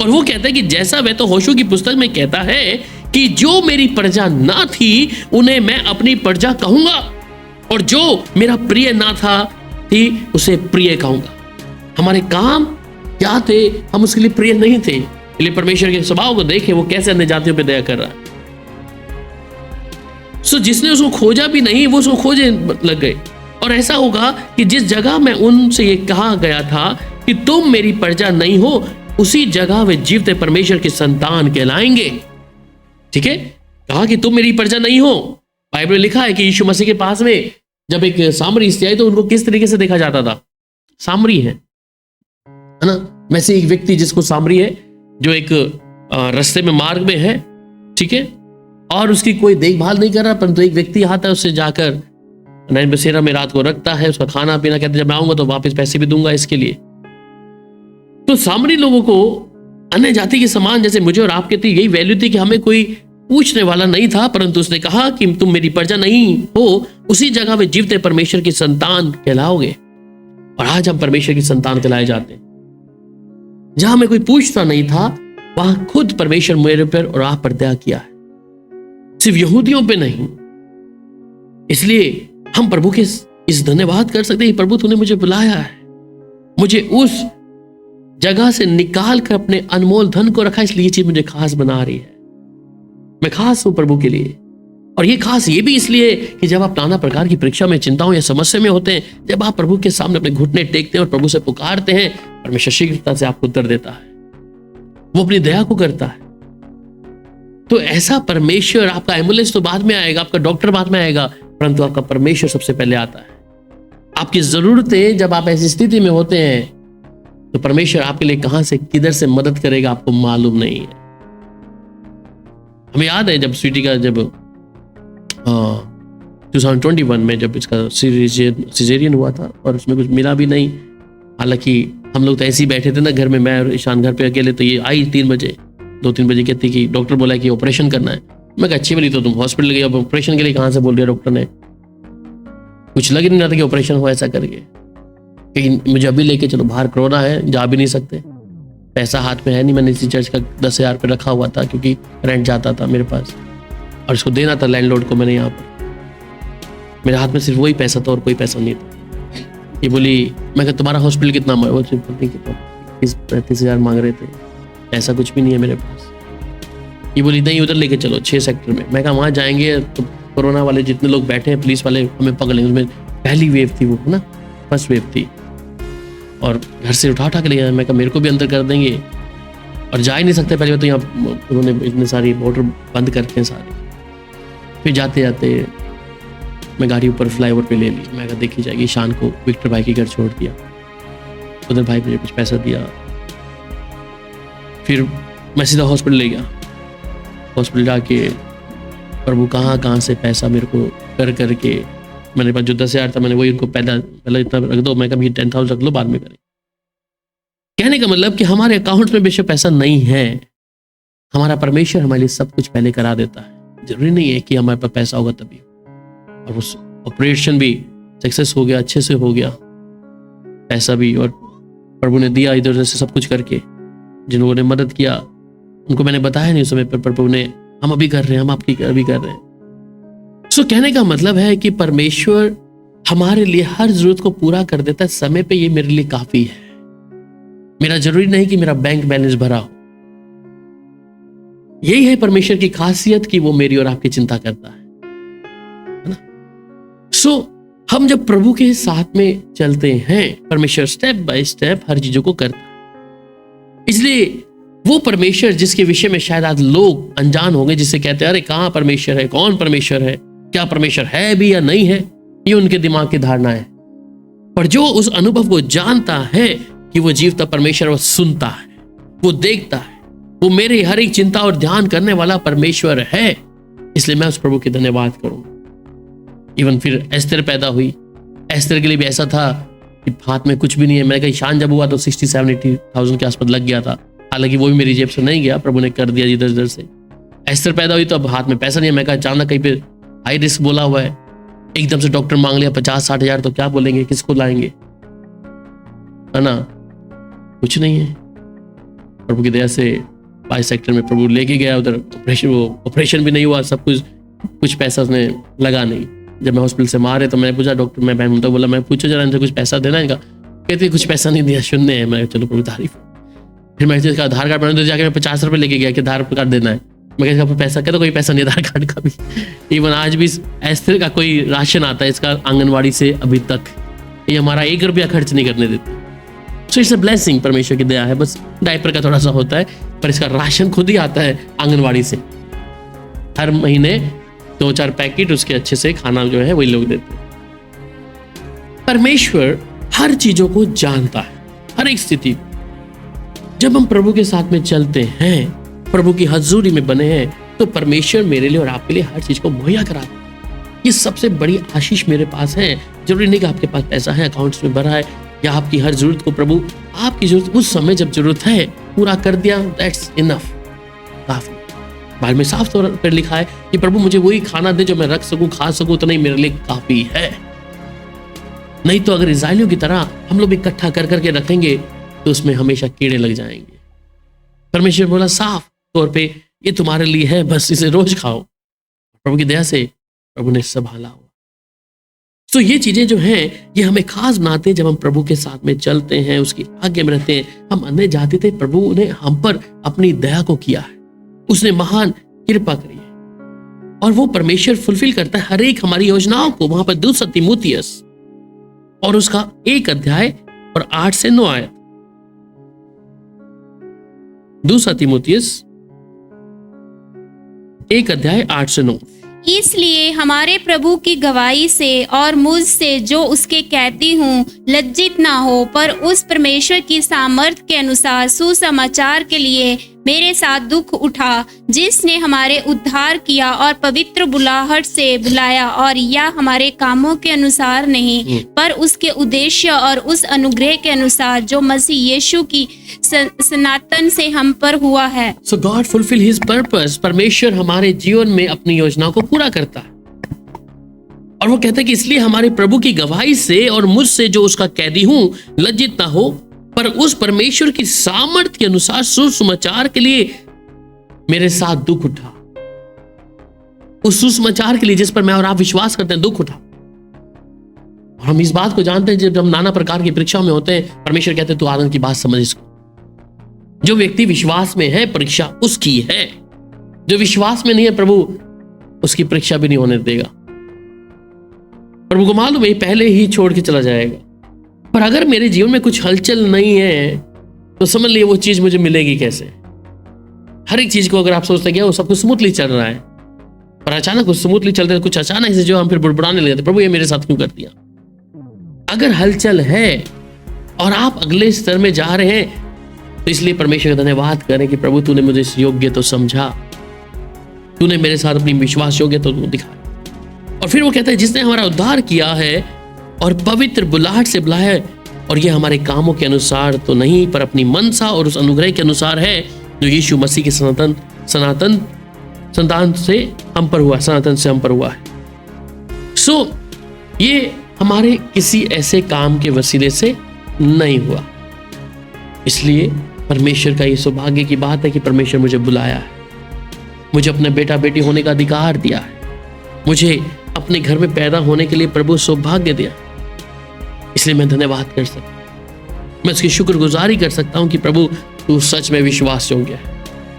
और वो कहता है कि जैसा वह तो होशू की पुस्तक में कहता है कि जो मेरी प्रजा ना थी उन्हें मैं अपनी प्रजा कहूंगा, और जो मेरा प्रिय ना था थी उसे प्रिय कहूंगा। हमारे काम क्या थे, हम उसके लिए प्रिय नहीं थे। इसलिए परमेश्वर के स्वभाव को देखे वो कैसे अन्य जातियों पे दया कर रहा है। सो जिसने उसको खोजा भी नहीं वो उसको खोजे लग गए। और ऐसा होगा कि जिस जगह में उनसे ये कहा गया था कि तुम मेरी प्रजा नहीं हो, उसी जगह वे जीवते परमेश्वर के संतान कहलाएंगे। ठीक है, कहा कि तुम मेरी प्रजा नहीं हो। बाइबल में लिखा है कि यीशु मसीह के पास में जब एक सामरी स्त्री आई तो उनको किस तरीके से देखा जाता था, सामरी है ना, वैसे एक व्यक्ति जिसको सामरी है, जो एक रास्ते में मार्ग में है, ठीक है, और उसकी कोई देखभाल नहीं कर रहा, परंतु एक व्यक्ति आता है उससे जाकर नैन बसेरा में रात को रखता है, उसका खाना पीना, कहते जब मैं आऊंगा तो वापस पैसे भी दूंगा इसके लिए। तो सामरी लोगों को अन्य जाति के समान, जैसे मुझे और आपके थी, यही वैल्यू थी कि हमें कोई पूछने वाला नहीं था, परंतु उसने कहा कि तुम मेरी प्रजा नहीं हो, उसी जगह वे जीवते परमेश्वर की संतान कहलाओगे। और आज हम परमेश्वर की संतान कहलाए जाते हैं। जहां हमें कोई पूछता नहीं था, वहां खुद परमेश्वर मेरे पर और आप पर दया किया है, सिर्फ यहूदियों पे नहीं। इसलिए हम प्रभु के इस धन्यवाद कर सकते हैं, प्रभु तूने मुझे बुलाया है, मुझे उस जगह से निकाल कर अपने अनमोल धन को रखा, इसलिए ये चीज मुझे खास बना रही है। मैं खास हूं प्रभु के लिए। और ये खास ये भी इसलिए कि जब आप नाना प्रकार की परीक्षा में, चिंताओं या समस्या में होते हैं, जब आप प्रभु के सामने अपने घुटने टेकते हैं और प्रभु से पुकारते हैं, परमेश्वर शीघ्रता से आपको उत्तर देता है, वो अपनी दया को करता है। तो ऐसा परमेश्वर, आपका एम्बुलेंस तो बाद में आएगा, आपका डॉक्टर बाद में आएगा, परंतु आपका परमेश्वर सबसे पहले आता है। आपकी जरूरतें जब आप ऐसी स्थिति में होते हैं तो परमेश्वर आपके लिए कहां से किधर से मदद करेगा आपको मालूम नहीं है। हमें याद है जब स्वीटी का जब 2021 में जब इसका सिजेरियन हुआ था और उसमें कुछ मिला भी नहीं, हालांकि हम लोग तो ऐसे ही बैठे थे ना घर में, मैं और ईशान घर पे अकेले, तो ये आई 2-3 बजे कहती कि डॉक्टर बोला कि ऑपरेशन करना है। मैं कहा अच्छी बोली तो तुम हॉस्पिटल गई, अब ऑपरेशन के लिए कहाँ से बोल रहे डॉक्टर ने, कुछ लग नहीं रहा था कि ऑपरेशन हो ऐसा करके, कि मुझे अभी लेके चलो बाहर, कोरोना है, जा भी नहीं सकते, पैसा हाथ में है नहीं। मैंने इसी चर्च का 10,000 रुपये रखा हुआ था क्योंकि रेंट जाता था मेरे पास और इसको देना था लैंडलॉर्ड को। मैंने यहाँ पर मेरे हाथ में सिर्फ वही पैसा था और कोई पैसा नहीं था। ये बोली, मैं कहा तुम्हारा हॉस्पिटल कितना, वो 30-35,000 मांग रहे थे, ऐसा कुछ भी नहीं है मेरे पास। ये बोली नहीं उधर लेके चलो 6 सेक्टर में। मैं कहा वहाँ जाएंगे तो कोरोना वाले जितने लोग बैठे हैं, पुलिस वाले हमें पकड़ेंगे। उसमें पहली वेव थी वो ना, फर्स्ट वेव थी, और घर से उठा के ले आए। मैं कहा मेरे को भी अंदर कर देंगे और जा ही नहीं सकते। पहले तो यहाँ उन्होंने इतने सारी बॉर्डर बंद करके सारे, फिर जाते जाते मैं गाड़ी ऊपर फ्लाईओवर पे ले ली। मैं कहा देखी जाएगी। शान को विक्टर भाई के घर छोड़ दिया। उधर भाई मुझे कुछ पैसा दिया। फिर मैं सीधा हॉस्पिटल ले गया। हॉस्पिटल जाके प्रभु कहाँ से पैसा मेरे को कर करके, मैंने पास जो 10,000 था मैंने वही उनको पहले इतना रख दो। मैं कभी 10,000 रख लो, बाद में करें। कहने का मतलब कि हमारे अकाउंट में बेशक पैसा नहीं है, हमारा परमेश्वर हमारे लिए सब कुछ पहले करा देता है। जरूरी नहीं है कि हमारे पास पैसा होगा तभी। और उस ऑपरेशन भी सक्सेस हो गया, अच्छे से हो गया, पैसा भी, और प्रभु ने दिया इधर उधर से सब कुछ करके। जिन लोगों ने मदद किया उनको मैंने बताया नहीं उस समय पर, प्रभु ने हम अभी कर रहे हैं, हम आपकी अभी कर रहे हैं। सो कहने का मतलब है कि परमेश्वर हमारे लिए हर जरूरत को पूरा कर देता है समय पे। ये मेरे लिए काफी है। मेरा जरूरी नहीं कि मेरा बैंक बैलेंस भरा हो। यही है परमेश्वर की खासियत कि वो मेरी और आपकी चिंता करता है ना। सो हम जब प्रभु के साथ में चलते हैं, परमेश्वर स्टेप बाय स्टेप हर चीजों को करता है। इसलिए वो परमेश्वर जिसके विषय में शायद आज लोग अनजान होंगे, जिससे कहते हैं अरे कहां परमेश्वर है, कौन परमेश्वर है, क्या परमेश्वर है भी या नहीं है, ये उनके दिमाग की धारणा है। पर जो उस अनुभव को जानता है कि वो जीवता परमेश्वर, वो सुनता है, वो देखता है, वो मेरे हर एक चिंता और ध्यान करने वाला परमेश्वर है, इसलिए मैं उस प्रभु की धन्यवाद करूंगा। इवन फिर एस्तर पैदा हुई। एस्तर के लिए भी ऐसा था कि हाथ में कुछ भी नहीं है। मैंने कहा शान जब हुआ तो 60-70,000 के आसपास लग गया था। हालांकि वो भी मेरी जेब से नहीं गया, प्रभु ने कर दिया इधर उधर से। एस्तर पैदा हुई तो अब हाथ में पैसा नहीं है। मैं कहा अचानक कहीं पे हाई रिस्क बोला हुआ है, एकदम से डॉक्टर मांग लिया 50-60 हजार, तो क्या बोलेंगे, किसको लाएंगे, है ना। कुछ नहीं है। प्रभु की दया से 22 सेक्टर में प्रभु लेके गया। उधर ऑपरेशन भी नहीं हुआ, सब कुछ पैसा उसने लगा नहीं। जब मैं हॉस्पिटल से मारे तो मैंने पूछा डॉक्टर, मैं बहन तो बोला मैं पूछो जरा इनसे कुछ पैसा देना है इनका। कहते कुछ पैसा नहीं दिया, शून्य है। मैं चलो प्रभु तारीफ। फिर मैं इसका आधार कार्ड बनाने तो जाके मैं 50 रुपये लेके गया कि आधार कार्ड देना है। मैं कहता पैसा, कहता कोई पैसा नहीं आधार कार्ड का भी। इवन आज भी एस्तर का कोई राशन आता है इसका आंगनवाड़ी से, अभी तक ये हमारा 1 रुपया खर्च नहीं करने देते। सो इट्स अ ब्लेसिंग, परमेश्वर की दया है। बस डायपर का थोड़ा सा होता है, पर इसका राशन खुद ही आता है आंगनवाड़ी से। हर महीने 2-4 पैकेट उसके अच्छे से खाना जो है वही लोग देते हैं। परमेश्वर हर चीजों को जानता है, हर एक स्थिति। जब हम प्रभु के साथ में चलते हैं, प्रभु की हजूरी में बने हैं, तो परमेश्वर मेरे लिए और आपके लिए हर चीज को मुहैया कराता है। ये सबसे बड़ी आशीष मेरे पास है। जरूरी नहीं कि आपके पास पैसा है, अकाउंट्स में भरा है, या आपकी हर जरूरत को प्रभु आपकी जरूरत उस समय जब जरूरत है पूरा कर दिया, दैट्स इनफ, काफी। बाइबल में साफ तौर पर लिखा है कि प्रभु मुझे वही खाना दे जो मैं रख सकूं, खा सकूं, तो नहीं मेरे लिए काफी है। नहीं तो अगर इज़राइलियों की तरह हम लोग इकट्ठा कर करके रखेंगे तो उसमें हमेशा कीड़े लग जाएंगे। परमेश्वर बोला साफ तौर पे ये तुम्हारे लिए है, बस इसे रोज खाओ। प्रभु की दया से प्रभु ने संभाला हुआ। तो ये चीजें जो हैं ये हमें खास बनाते हैं। जब हम प्रभु के साथ में चलते हैं, उसकी आज्ञा में रहते हैं। हम अन्य जाति थे, प्रभु ने हम पर अपनी दया को किया है, उसने महान कृपा करी है, और वो परमेश्वर फुलफिल करता है हर एक हमारी योजनाओं को। वहां पर 2 तीमुथियुस और उसका 1 अध्याय और 8 से 9 आयत। 2 तीमुथियुस 1 अध्याय 8 से 9।
इसलिए हमारे प्रभु की गवाही से और मुझसे जो उसके कैदी हूँ लज्जित ना हो, पर उस परमेश्वर की सामर्थ के अनुसार सुसमाचार के लिए मेरे साथ दुख उठा, जिसने हमारे उद्धार किया और पवित्र बुलाहट से बुलाया, और यह हमारे कामों के अनुसार नहीं पर उसके उद्देश्य और उस अनुग्रह के अनुसार जो मसीह यीशु की सनातन से हम पर हुआ है।
So God fulfill his purpose। परमेश्वर हमारे जीवन में अपनी योजनाओं को पूरा करता है, और वो कहता है कि इसलिए हमारे प्रभु की गवाही से और मुझसे जो उसका कैदी हूं लज्जित ना हो, पर उस परमेश्वर की सामर्थ के अनुसार सुसमाचार के लिए मेरे साथ दुख उठा। उस सुसमाचार के लिए जिस पर मैं और आप विश्वास करते हैं, दुख उठा। और हम इस बात को जानते हैं, जब हम नाना प्रकार की परीक्षाओं में होते हैं, परमेश्वर कहते हैं तू आनंद की बात समझ इसको। जो व्यक्ति विश्वास में है, परीक्षा उसकी है। जो विश्वास में नहीं है, प्रभु उसकी परीक्षा भी नहीं होने देगा। प्रभु को मालूम है पहले ही छोड़ के चला जाएगा। पर अगर मेरे जीवन में कुछ हलचल नहीं है तो समझ लिए वो चीज मुझे मिलेगी कैसे। हर एक चीज को अगर आप सोचते हैं वो सब कुछ स्मूथली चल रहा है, और अचानक कुछ स्मूथली चलते कुछ अचानक से जो हम फिर बुड़बुड़ाने लगे थे, प्रभु ये मेरे साथ क्यों कर दिया। अगर हलचल है और आप अगले स्तर में जा रहे हैं तो इसलिए परमेश्वर का धन्यवाद करें कि प्रभु तूने मुझे इस योग्य तो समझा, तूने मेरे साथ अपनी विश्वास योग्य तो दिखाया। और फिर वो कहता है जिसने हमारा उद्धार किया है और पवित्र बुलाहट से बुलाया है, और ये हमारे कामों के अनुसार तो नहीं पर अपनी मनसा और उस अनुग्रह के अनुसार है जो यीशु मसीह के सनातन संतान से हम पर हुआ, सनातन से हम पर हुआ है। सो ये हमारे किसी ऐसे काम के वसीले से नहीं हुआ। इसलिए परमेश्वर का ये सौभाग्य की बात है कि परमेश्वर मुझे बुलाया है, मुझे अपने बेटा बेटी होने का अधिकार दिया है, मुझे अपने घर में पैदा होने के लिए प्रभु सौभाग्य दिया। इसलिए मैं धन्यवाद कर सकता हूं, मैं उसकी शुक्रगुजारी कर सकता हूं कि प्रभु तू सच में विश्वास योग्य है,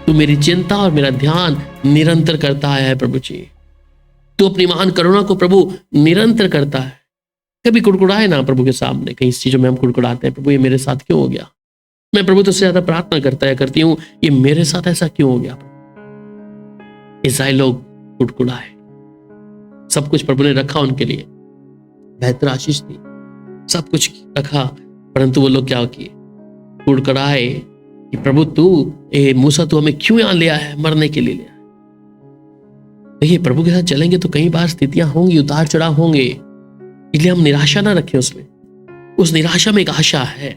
तू मेरी चिंता और मेरा ध्यान निरंतर करता आया है। प्रभु जी तू अपनी महान करुणा को प्रभु निरंतर करता है। कभी कुड़कुड़ाए ना प्रभु के सामने, कहीं इस चीजों में हम कुड़कुड़ाते हैं, प्रभु ये मेरे साथ क्यों हो गया। मैं प्रभु तुझसे ज्यादा प्रार्थना करती हूँ ये मेरे साथ ऐसा क्यों हो गया। इस्राएल लोग कुड़कुड़ाए, सब कुछ प्रभु ने रखा उनके लिए, बेहतर आशीष दी, सब कुछ रखा, परंतु वो लोग क्या किए, कुड़कुड़ाए कि प्रभु मूसा तू हमें क्यों यहां लिया है, मरने के लिए लिया। देखिए प्रभु के साथ चलेंगे तो कई बार स्थितियां होंगी, उतार चढ़ाव होंगे, इसलिए हम निराशा ना रखें उसमें। उस निराशा में एक आशा है,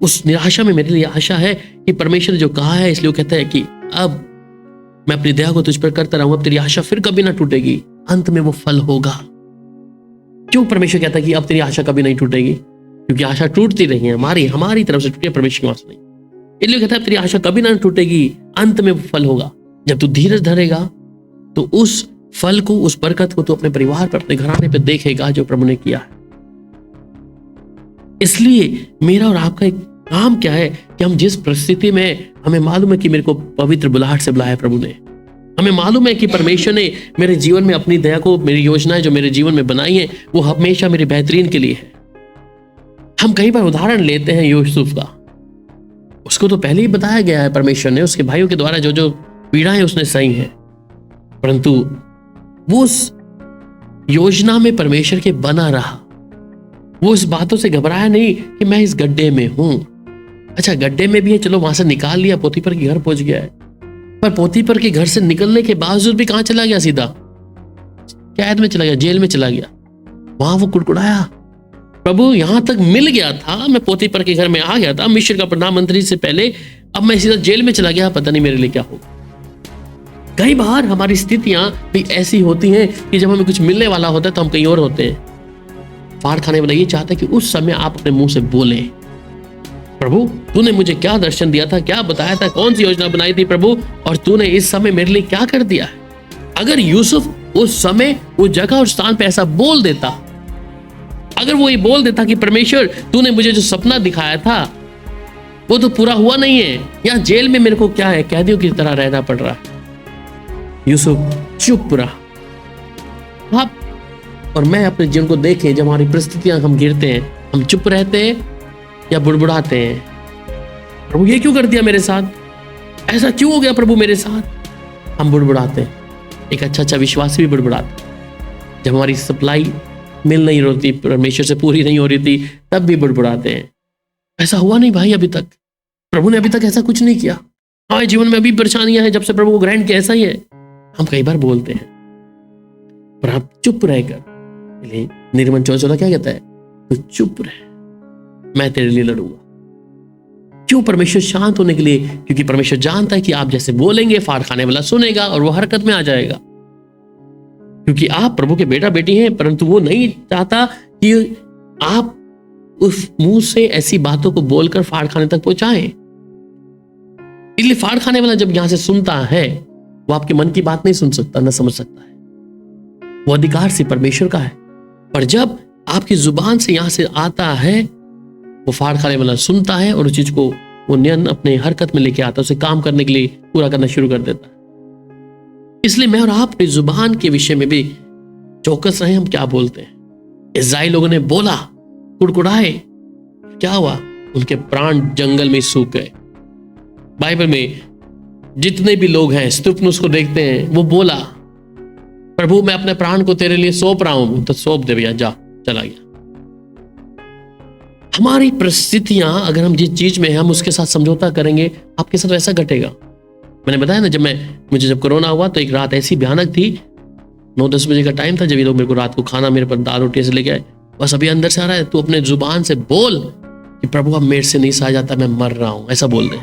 उस निराशा में मेरे लिए आशा है कि परमेश्वर ने जो कहा है, इसलिए वो कहता है कि अब मैं अपनी दया को तुझ पर करता रहूंगा, अब तेरी आशा फिर कभी ना टूटेगी, अंत में वो फल होगा। क्यों परमेश्वर कहता है कि अब तेरी आशा कभी नहीं टूटेगी? क्योंकि आशा टूटती रही है, हमारी तरफ से टूटी है, परमेश्वर की आशा नहीं। इसलिए कहता है तेरी आशा कभी ना टूटेगी, अंत में वो फल होगा। जब तू धीरज धरेगा तो उस फल को, उस बरकत को तू अपने परिवार पर, अपने घराने पर देखेगा जो प्रभु ने किया है। इसलिए मेरा और आपका एक काम क्या है कि हम जिस परिस्थिति में, हमें मालूम है कि मेरे को पवित्र बुलाहट से बुलाया प्रभु ने, हमें मालूम है कि परमेश्वर ने मेरे जीवन में अपनी दया को, मेरी योजनाएं जो मेरे जीवन में बनाई है वो हमेशा मेरे बेहतरीन के लिए है। हम कई बार उदाहरण लेते हैं यूसुफ का, उसको तो पहले ही बताया गया है परमेश्वर ने, उसके भाइयों के द्वारा जो जो पीड़ाएं उसने सही है, परंतु वो उस योजना में परमेश्वर के बना रहा। वो इस बातों से घबराया नहीं कि मैं इस गड्ढे में हूं। अच्छा गड्ढे में भी है, चलो वहां से निकाल लिया, पोतीफर के घर पहुंच गया है, पर पोतीफर के घर से निकलने के बावजूद भी कहां चला गया? सीधा कैद में चला गया, जेल में चला गया। वहां वो कुड़कुड़ाया, प्रभु यहां तक मिल गया था, मैं पोतीफर के घर में आ गया था, मिस्र का प्रधानमंत्री से पहले, अब मैं सीधा जेल में चला गया, पता नहीं मेरे लिए क्या होगा। कई बार हमारी स्थितियां भी ऐसी होती हैं कि जब हमें कुछ मिलने वाला होता है तो हम कहीं और होते हैं। फाड़ खाने वाला ये चाहता है कि उस समय आप अपने मुंह से बोले, प्रभु तूने मुझे क्या दर्शन दिया था, क्या बताया था, कौन सी योजना बनाई थी प्रभु, और तूने इस समय मेरे लिए क्या कर दिया है। अगर यूसुफ उस समय उस जगह और स्थान पे ऐसा बोल देता, अगर वो ये बोल देता कि परमेश्वर तूने मुझे जो सपना दिखाया था वो तो पूरा हुआ नहीं है, या जेल में मेरे को क्या है, कैदियों की तरह रहना पड़ रहा है। यूसुफ चुप रहा। आप और मैं अपने जीवन को देखें, जब हमारी परिस्थितियां हम गिरते हैं, हम चुप रहते हैं या बुड़बुड़ाते हैं, प्रभु ये क्यों कर दिया मेरे साथ, ऐसा क्यों हो गया प्रभु मेरे साथ। हम बुड़बुड़ाते हैं, एक अच्छा विश्वासी भी बुड़बुड़ाते हैं। जब हमारी सप्लाई मिल नहीं रही थी, परमेश्वर से पूरी नहीं हो रही थी, तब भी बुड़बुड़ाते हैं, ऐसा हुआ नहीं भाई अभी तक, प्रभु ने अभी तक ऐसा कुछ नहीं किया, हमारे जीवन में अभी परेशानियां हैं, जब से प्रभु को ग्रहण किया ऐसा ही है। हम कई बार बोलते हैं, पर आप चुप रहकर, निर्मन 14 क्या कहता है, तो चुप रह, मैं तेरे लिए लड़ूंगा। क्यों? परमेश्वर शांत होने के लिए, क्योंकि परमेश्वर जानता है कि आप जैसे बोलेंगे फाड़ खाने वाला सुनेगा और वो हरकत में आ जाएगा। क्योंकि आप प्रभु के बेटा बेटी हैं, परंतु वो नहीं चाहता कि आप उस मुंह से ऐसी बातों को बोलकर फाड़ खाने तक पहुंचाएं। इसलिए फाड़ खाने वाला जब यहां से सुनता है, वो आपके मन की बात नहीं सुन सकता, न समझ सकता है, वो अधिकार से परमेश्वर का है। पर जब आपकी जुबान से यहां से आता है, वो फाड़ खाने वाला सुनता है और उस चीज को वो नियन अपने हरकत में लेके आता है, उसे काम करने के लिए पूरा करना शुरू कर देता है। इसलिए मैं और आप अपनी जुबान के विषय में भी चौकस रहे, हम क्या बोलते हैं। इस्राएल लोगों ने बोला, कुड़कुड़ाए, क्या हुआ? उनके प्राण जंगल में सूख गए। बाइबल में जितने भी लोग हैं, स्तिफनुस को देखते हैं, वो बोला, प्रभु मैं अपने प्राण को तेरे लिए सौंप रहा हूं, तो सौंप दे भैया, जा, चला गया। हमारी परिस्थितियां अगर हम जिस चीज में हैं हम उसके साथ समझौता करेंगे, आपके साथ वैसा घटेगा। मैंने बताया ना, मुझे जब कोरोना हुआ तो एक रात ऐसी भयानक थी, 9-10 बजे का टाइम था, जब ये लोग मेरे को रात को खाना मेरे पर दाल रोटी से लेके आए। बस अभी अंदर से आ रहा है, तू अपने जुबान से बोल कि प्रभु अब मेरे से नहीं सहा जाता, मैं मर रहा हूं, ऐसा बोल दे।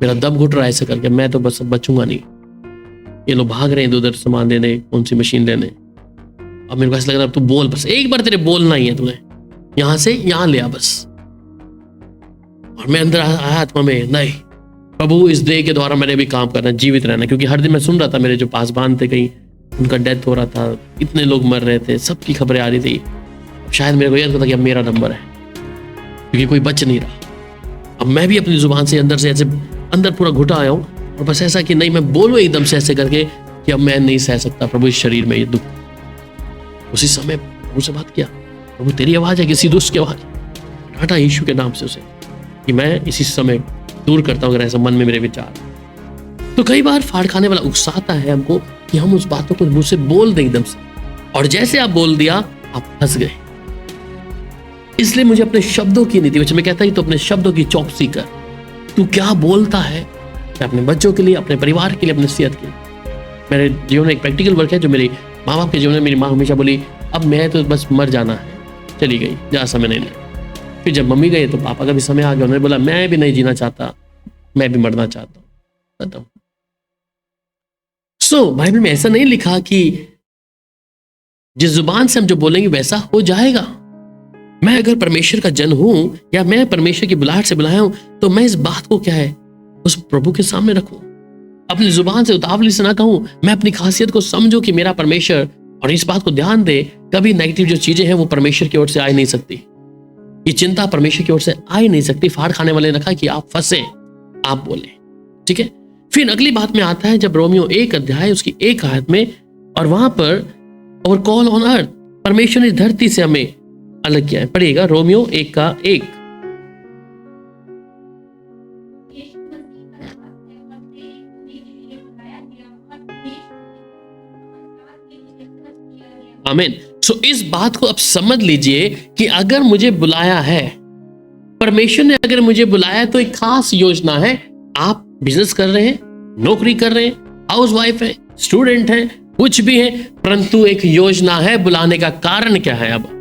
मेरा दम घुट रहा है ऐसे करके, मैं तो बस बचूंगा नहीं। ये लोग भाग रहे हैं इधर उधर सामान लेने, कौन सी मशीन लेने। अब मेरे को ऐसा लग रहा है तू बोल, बस एक बार तेरे बोलना ही है, तूने यहां से यहां ले आ बस। और मैं अंदर आया आत्मा में, नहीं प्रभु इस देह के द्वारा मैंने भी काम करना, जीवित रहना। क्योंकि हर दिन मैं सुन रहा था मेरे जो पासबान थे, कहीं उनका डेथ हो रहा था, इतने लोग मर रहे थे, सबकी खबरें आ रही थी। शायद मेरे को याद था कि अब मेरा नंबर है, क्योंकि कोई बच नहीं रहा। अब मैं भी अपनी जुबान से अंदर अंदर पूरा घुटा आया हूँ, और बस ऐसा कि नहीं मैं बोलूँ एकदम से ऐसे करके कि अब मैं नहीं सह सकता प्रभु इस शरीर में ये दुख। उसी समय प्रभु से बात किया, प्रभु तेरी आवाज है किसी दुष्ट की आवाज, डांटा यीशु के नाम से उसे कि मैं इसी समय दूर करता हूँ अगर ऐसा मन में मेरे विचार। तो कई बार फाड़ खाने वाला उकसाता है हमको कि हम उस बातों को मुंह से बोल दें एकदम से, और जैसे आप बोल दिया आप फंस गए। इसलिए मुझे अपने शब्दों की नीति, मैं कहता ही तो अपने शब्दों की चौकसी कर। तू क्या बोलता है, अपने बच्चों के लिए, अपने परिवार के लिए, अपनी सेहत के लिए। मेरे जीवन में एक प्रैक्टिकल वर्क है जो मेरे माँ बाप के जीवन में मेरी माँ हमेशा बोली, अब मैं तो बस मर जाना है, चली गई, ज़्यादा समय नहीं ले। फिर जब मम्मी गई तो पापा का भी समय आ गया, उन्होंने बोला मैं भी नहीं जीना चाहता, मैं भी मरना चाहता हूँ, खत्म। बाइबल में ऐसा नहीं लिखा कि जिस जुबान से हम जो बोलेंगे वैसा हो जाएगा। मैं अगर परमेश्वर का जन हूं या मैं परमेश्वर की बुलाहट से बुलाया हूं, तो मैं इस बात को क्या है उस प्रभु के सामने रखूं, अपनी जुबान से उतावली से ना कहूं। मैं अपनी खासियत को समझूं कि मेरा परमेश्वर, और इस बात को ध्यान दे कभी नेगेटिव जो चीजें हैं वो परमेश्वर की ओर से आ नहीं सकती, ये चिंता परमेश्वर की ओर से आ ही नहीं सकती। फाड़ खाने वाले ने कहा कि आप फंसे, आप बोले, ठीक है। फिर अगली बात में आता है जब रोमियो 1 अध्याय उसकी 1 आयत में, और वहां पर और कॉल ऑन अर्थ, परमेश्वर ने धरती से हमें अलग किया है। पढ़िएगा रोमियो 1:1। आमीन। इस बात को अब समझ लीजिए कि अगर मुझे बुलाया है, परमेश्वर ने अगर मुझे बुलाया तो एक खास योजना है। आप बिजनेस कर रहे हैं, नौकरी कर रहे हैं, हाउस वाइफ है, स्टूडेंट है, कुछ भी है, परंतु एक योजना है। बुलाने का कारण क्या है? अब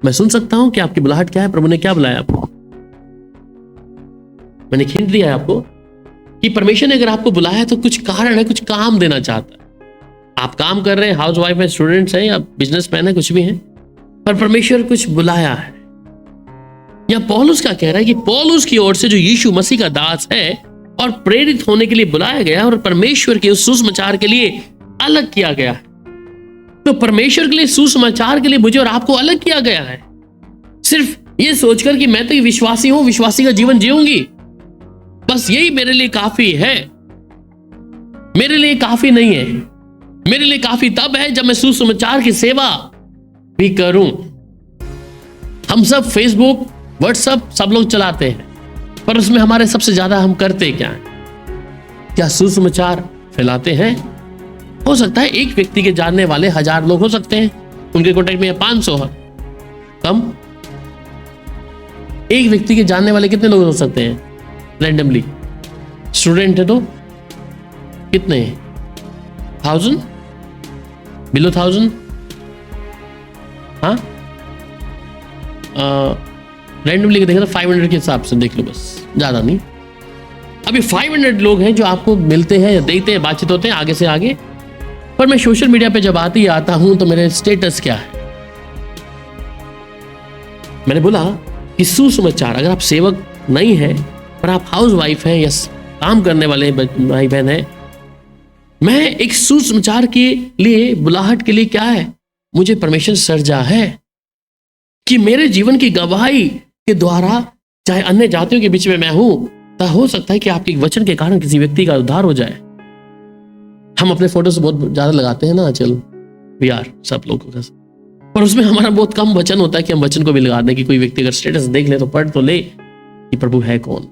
मैं सुन सकता हूं कि आपकी बुलाहट क्या है, प्रभु ने क्या बुलाया आपको। मैंने हिंट दिया है आपको कि परमेश्वर ने अगर आपको बुलाया है तो कुछ कारण है, कुछ काम देना चाहता है। आप काम कर रहे हैं, हाउस वाइफ है, स्टूडेंट्स हैं या बिजनेसमैन है, कुछ भी है, पर परमेश्वर कुछ बुलाया है। या पौलुस क्या कह रहा है कि पौलुस की ओर से जो यीशु मसीह का दास है और प्रेरित होने के लिए बुलाया गया और परमेश्वर के उस सुसमाचार के लिए अलग किया गया है। तो परमेश्वर के लिए, सुसमाचार के लिए मुझे और आपको अलग किया गया है। सिर्फ ये सोचकर कि मैं तो विश्वासी हूं, विश्वासी का जीवन जीऊंगी, बस यही मेरे लिए काफी है। मेरे लिए काफी नहीं है। मेरे लिए काफी तब है जब मैं सुसमाचार की सेवा भी करूं। हम सब फेसबुक, व्हाट्सएप सब लोग चलाते हैं, पर उसमें हमारे सबसे ज्यादा हम करते क्या हैं? क्या सुसमाचार फैलाते हैं? हो सकता है एक व्यक्ति के जानने वाले 1000 लोग हो सकते हैं, उनके कॉन्टेक्ट में 500 है, कम। एक व्यक्ति के जानने वाले कितने लोग हो सकते हैं रैंडमली? स्टूडेंट है तो कितने हैं? 1000, बिलो 1000? हाँ, रैंडमली देखा तो 500 के हिसाब से देख लो, बस ज्यादा नहीं। अभी 500 लोग हैं जो आपको मिलते हैं या देखते हैं, बातचीत होते हैं आगे से आगे। पर मैं सोशल मीडिया पे जब आता हूं तो मेरे स्टेटस क्या है? मैंने बोला कि सुसमाचार, अगर आप सेवक नहीं है पर आप हाउस वाइफ हैं या काम करने वाले भाई बहन हैं, मैं एक सुसमाचार के लिए, बुलाहट के लिए क्या है, मुझे परमेश्वर सर्जा है कि मेरे जीवन की गवाही के द्वारा चाहे अन्य जातियों के बीच में मैं हूं, तो हो सकता है कि आपके वचन के कारण किसी व्यक्ति का उद्धार हो जाए। हम अपने फोटोज बहुत ज्यादा लगाते हैं ना आजकल, यार सब लोगों का, पर उसमें हमारा बहुत कम वचन होता है कि हम वचन को भी लगा दें कि कोई व्यक्ति अगर स्टेटस देख ले तो पढ़ तो ले कि प्रभु है कौन।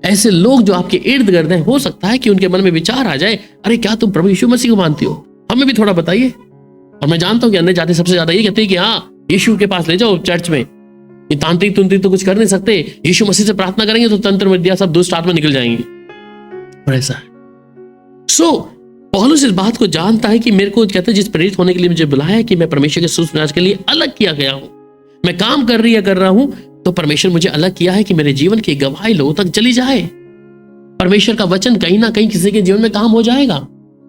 ऐसे लोग जो आपके इर्द गिर्द हैं, हो सकता है कि उनके मन में विचार आ जाए, अरे क्या तुम प्रभु यीशु मसीह को मानती हो, हमें भी थोड़ा बताइए। और मैं जानता हूं कि अन्य जाति सबसे ज्यादा ये कहते हैं कि हाँ यीशु के पास ले जाओ चर्च में, ये तांत्रिक तुंत्रिक तो कुछ कर नहीं सकते, यीशु मसीह से प्रार्थना करेंगे तो तंत्र विद्या सब दुष्ट आत्मा निकल जाएंगी। और ऐसा है। सो पौलुस इस बात को जानता है कि मेरे को कहते हैं जिस प्रेरित होने के लिए मुझे बुलाया है कि मैं परमेश्वर के सुसमाचार के लिए अलग किया गया हूं, मैं काम कर रहा हूं, तो परमेश्वर मुझे अलग किया है कि मेरे जीवन की गवाही लोगों तक चली जाए। परमेश्वर का वचन कहीं ना कहीं किसी के जीवन में काम हो जाएगा।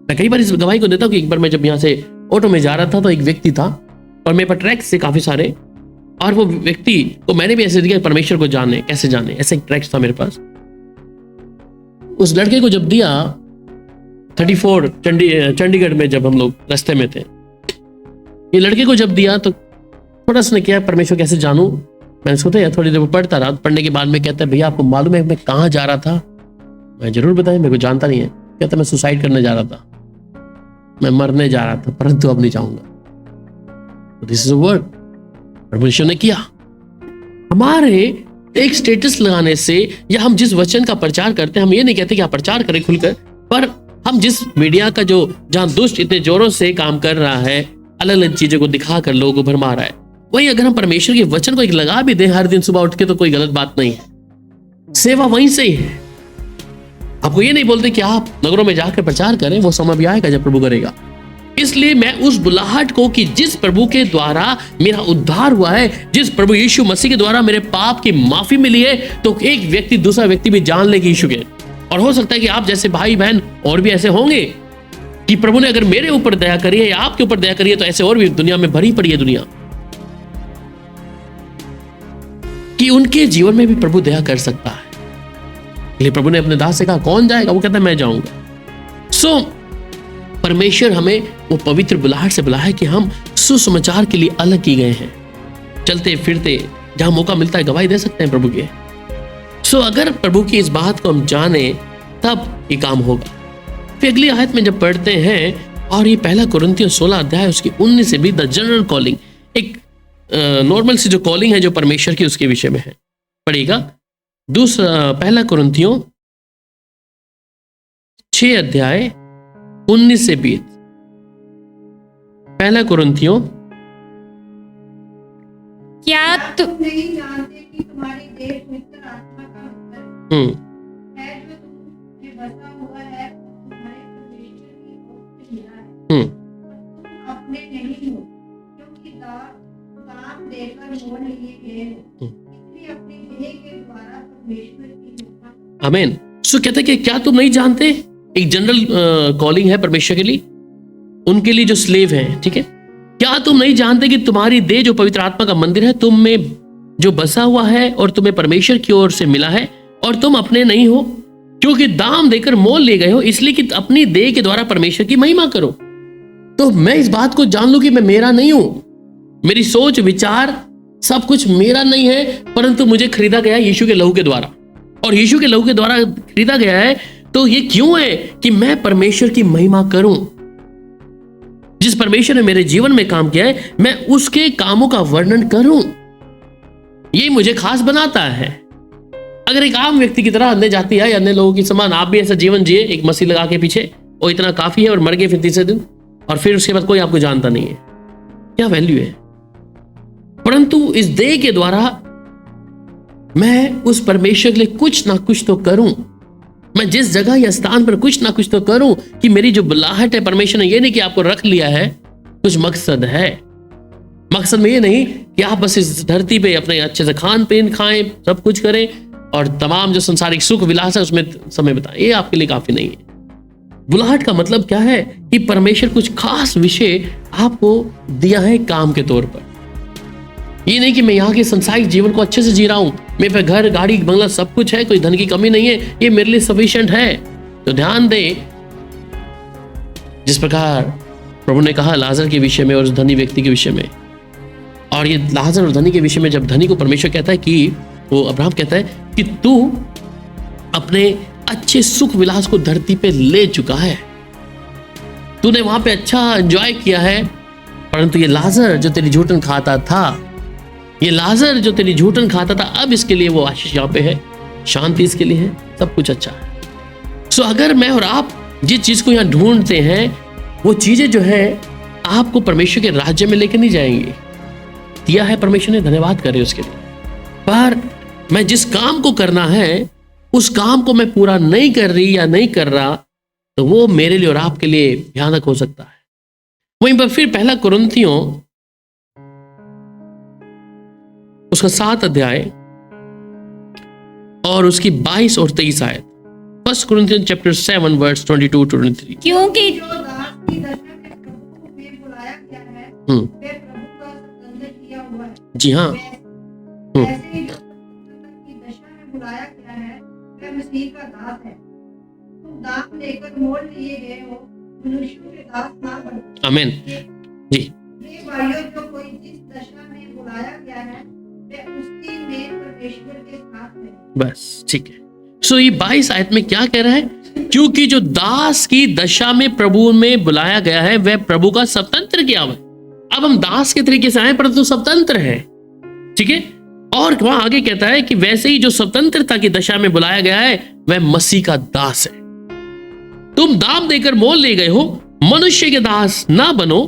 मैं कई बार इस गवाही को देता हूं कि एक बार मैं जब यहाँ से ऑटो में जा रहा था तो एक व्यक्ति था और मेरे पास ट्रैक्स से काफी सारे, और वो व्यक्ति को मैंने भी ऐसे दिया परमेश्वर को जाने कैसे जाने, ऐसे एक ट्रैक्स था मेरे पास। उस लड़के को जब दिया 34 चंडीगढ़ में जब हम लोग रास्ते में थे, ये लड़के को जब दिया तो थोड़ा सा किया परमेश्वर कैसे जानूं, मैंने सोचा यार थोड़ी देर पढ़ता रहा। पढ़ने के बाद में कहता है भैया आपको मालूम है मैं कहाँ जा रहा था? मैं जरूर बताएं, मेरे को जानता नहीं है। कहता मैं सुसाइड करने जा रहा था, मैं मरने जा रहा था, परंतु अब नहीं जाऊंगा। दिस इज अ वर्ड परमेश्वर ने किया। हमारे एक स्टेटस लगाने से या हम जिस वचन का प्रचार करते हैं, हम ये नहीं कहते कि आप प्रचार करें खुलकर, पर हम जिस मीडिया का जो जहां दुष्ट इतने जोरों से काम कर रहा है, अलग अलग चीजों को दिखाकर लोगों को भरमा रहा है, वही अगर हम परमेश्वर के वचन को एक लगा भी दें हर दिन सुबह उठ के, तो कोई गलत बात नहीं है। सेवा वहीं से ही है। आपको ये नहीं बोलते कि आप नगरों में जाकर प्रचार करें, वो समय भी आएगा जब प्रभु करेगा। इसलिए मैं उस बुलाहट को कि जिस प्रभु के द्वारा मेरा उद्धार हुआ है, जिस प्रभु यीशु मसीह के द्वारा मेरे पाप की माफी मिली है, तो एक व्यक्ति दूसरा व्यक्ति भी जान ले कि यीशु के। और हो सकता है कि आप जैसे भाई बहन और भी ऐसे होंगे कि प्रभु ने अगर मेरे ऊपर दया करी है या आपके ऊपर दया करी है, तो ऐसे और भी दुनिया में भरी पड़ी है दुनिया, कि उनके जीवन में भी प्रभु दया कर सकता है। इसलिए प्रभु ने अपने दास से कहा कौन जाएगा? वो कहता है मैं जाऊंगा। सो परमेश्वर हमें वो पवित्र बुलाहट से बुलाया है कि हम सुसमाचार के लिए अलग किए गए हैं। चलते फिरते जहां मौका मिलता है गवाही दे सकते हैं प्रभु के। सो अगर प्रभु की इस बात को हम जाने तब ये काम होगा। फिर अगली आयत में जब पढ़ते हैं, और ये पहला कुरिन्थियों 16 अध्याय उसकी 19 से भी द जनरल कॉलिंग, एक नॉर्मल सी जो कॉलिंग है जो परमेश्वर की, उसके विषय में है पढ़ेगा। दूसरा पहला कुरिन्थियों 6 अध्याय 19 से 20। पहला कुरिन्थियों
क्या
तुम नहीं जानते कि तुम्हारी देह पवित्र आत्मा का मंदिर है जो तुम्हें बसा हुआ है, तुम्हारे परमेश्वर की ओर से मिला है, तुम अपने नहीं हो, क्योंकि दाम देकर मोल लिए गए हो, इसलिए अपनी देह के द्वारा परमेश्वर की महिमा।
आमीन। सो कहते हैं कि क्या तुम नहीं जानते, एक जनरल कॉलिंग है परमेश्वर के लिए, उनके लिए जो स्लेव हैं, ठीक है। क्या तुम नहीं जानते कि तुम्हारी देह जो पवित्र आत्मा का मंदिर है, तुम में जो बसा हुआ है और तुम्हें परमेश्वर की ओर से मिला है, और तुम अपने नहीं हो, क्योंकि दाम देकर मोल ले गए हो, इसलिए कि अपनी देह के द्वारा परमेश्वर की महिमा करो। तो मैं इस बात को जान लूं कि मैं मेरा नहीं हूं, मेरी सोच विचार सब कुछ मेरा नहीं है, परंतु मुझे खरीदा गया है यीशु के लहू के द्वारा, और यीशु के लहू के द्वारा खरीदा गया है। तो ये क्यों है कि मैं परमेश्वर की महिमा करूं। जिस परमेश्वर ने मेरे जीवन में काम किया है, मैं उसके कामों का वर्णन करूं, ये मुझे खास बनाता है। अगर एक आम व्यक्ति की तरह अन्य जाति है, अन्य लोगों की समान आप भी ऐसा जीवन जिए एक मसीह लगा के पीछे, और इतना काफी है, और मर गए फिर तीसरे दिन, और फिर उसके बाद कोई आपको जानता नहीं है, क्या वैल्यू है। परंतु इस देह के द्वारा मैं उस परमेश्वर के लिए कुछ ना कुछ तो करूं, मैं जिस जगह या स्थान पर कुछ ना कुछ तो करूं, कि मेरी जो बुलाहट है, परमेश्वर ने ये नहीं कि आपको रख लिया है, कुछ मकसद है। मकसद में ये नहीं कि आप बस इस धरती पे अपने अच्छे से खान पीन खाएं, सब कुछ करें, और तमाम जो संसारिक सुख विलास है उसमें समय बिताएं, ये आपके लिए काफी नहीं है। बुलाहट का मतलब क्या है कि परमेश्वर कुछ खास विषय आपको दिया है काम के तौर पर। ये नहीं कि मैं यहाँ के संसारिक जीवन को अच्छे से जी रहा हूं, मेरे पे घर गाड़ी बंगला सब कुछ है, कोई धन की कमी नहीं है, ये मेरे लिए सफिशिएंट है। तो ध्यान दे, जिस प्रकार प्रभु ने कहा लाजर के विषय में और उस धनी व्यक्ति के विषय में, और ये लाजर और धनी के विषय में जब धनी को परमेश्वर कहता है कि वो अब्राहम कहता है कि तू अपने अच्छे सुख विलास को धरती पे ले चुका है, तूने वहां पे अच्छा एंजॉय किया है, परंतु ये लाजर जो तेरी झूठन खाता था, ये लाजर जो तेरी झूठन खाता था, अब इसके लिए वो आशीष यहाँ पे है। शांति इसके लिए है, सब कुछ अच्छा है। सो अगर मैं और आप जिस चीज को यहाँ ढूंढते हैं वो चीजें जो है आपको परमेश्वर के राज्य में लेकर नहीं जाएंगी। दिया है परमेश्वर ने, धन्यवाद करें उसके लिए, पर मैं जिस काम को करना है उस काम को मैं पूरा नहीं कर रही या नहीं कर रहा तो वो मेरे लिए और आपके लिए भयानक हो सकता है। वहीं पर फिर पहला कुरिन्थियों उसका 7 अध्याय और उसकी 22 और 23 आयत। 1 Corinthians chapter 7 verse 22-23।
क्योंकि
जो दास की दशा में प्रभु में बुलाया गया है वे प्रभु का स्वतंत्र किया हुआ है।
जी हाँ,
वैसे ही जो स्वतंत्रता की दशा में बुलाया गया है वह मसीह का दास है। तुम दास लेकर मोल लिए गए हो, मनुष्यों के दास ना बनो।
आमीन जी।
हे भाइयों, जो कोई जिस दशा में बुलाया गया है वह उसी में परमेश्वर के साथ है। बस
ठीक है। सो ये 22 आयत में क्या कह रहा है? क्योंकि जो दास की दशा में प्रभु में बुलाया गया है वह प्रभु का स्वतंत्र किया हुआ है। अब हम दास के तरीके से आए परंतु स्वतंत्र है, ठीक है। और वहां आगे कहता है कि वैसे ही जो स्वतंत्रता की दशा में बुलाया गया है वह मसीह का दास है। तुम दाम देकर मोल ले गए हो, मनुष्य के दास ना बनो।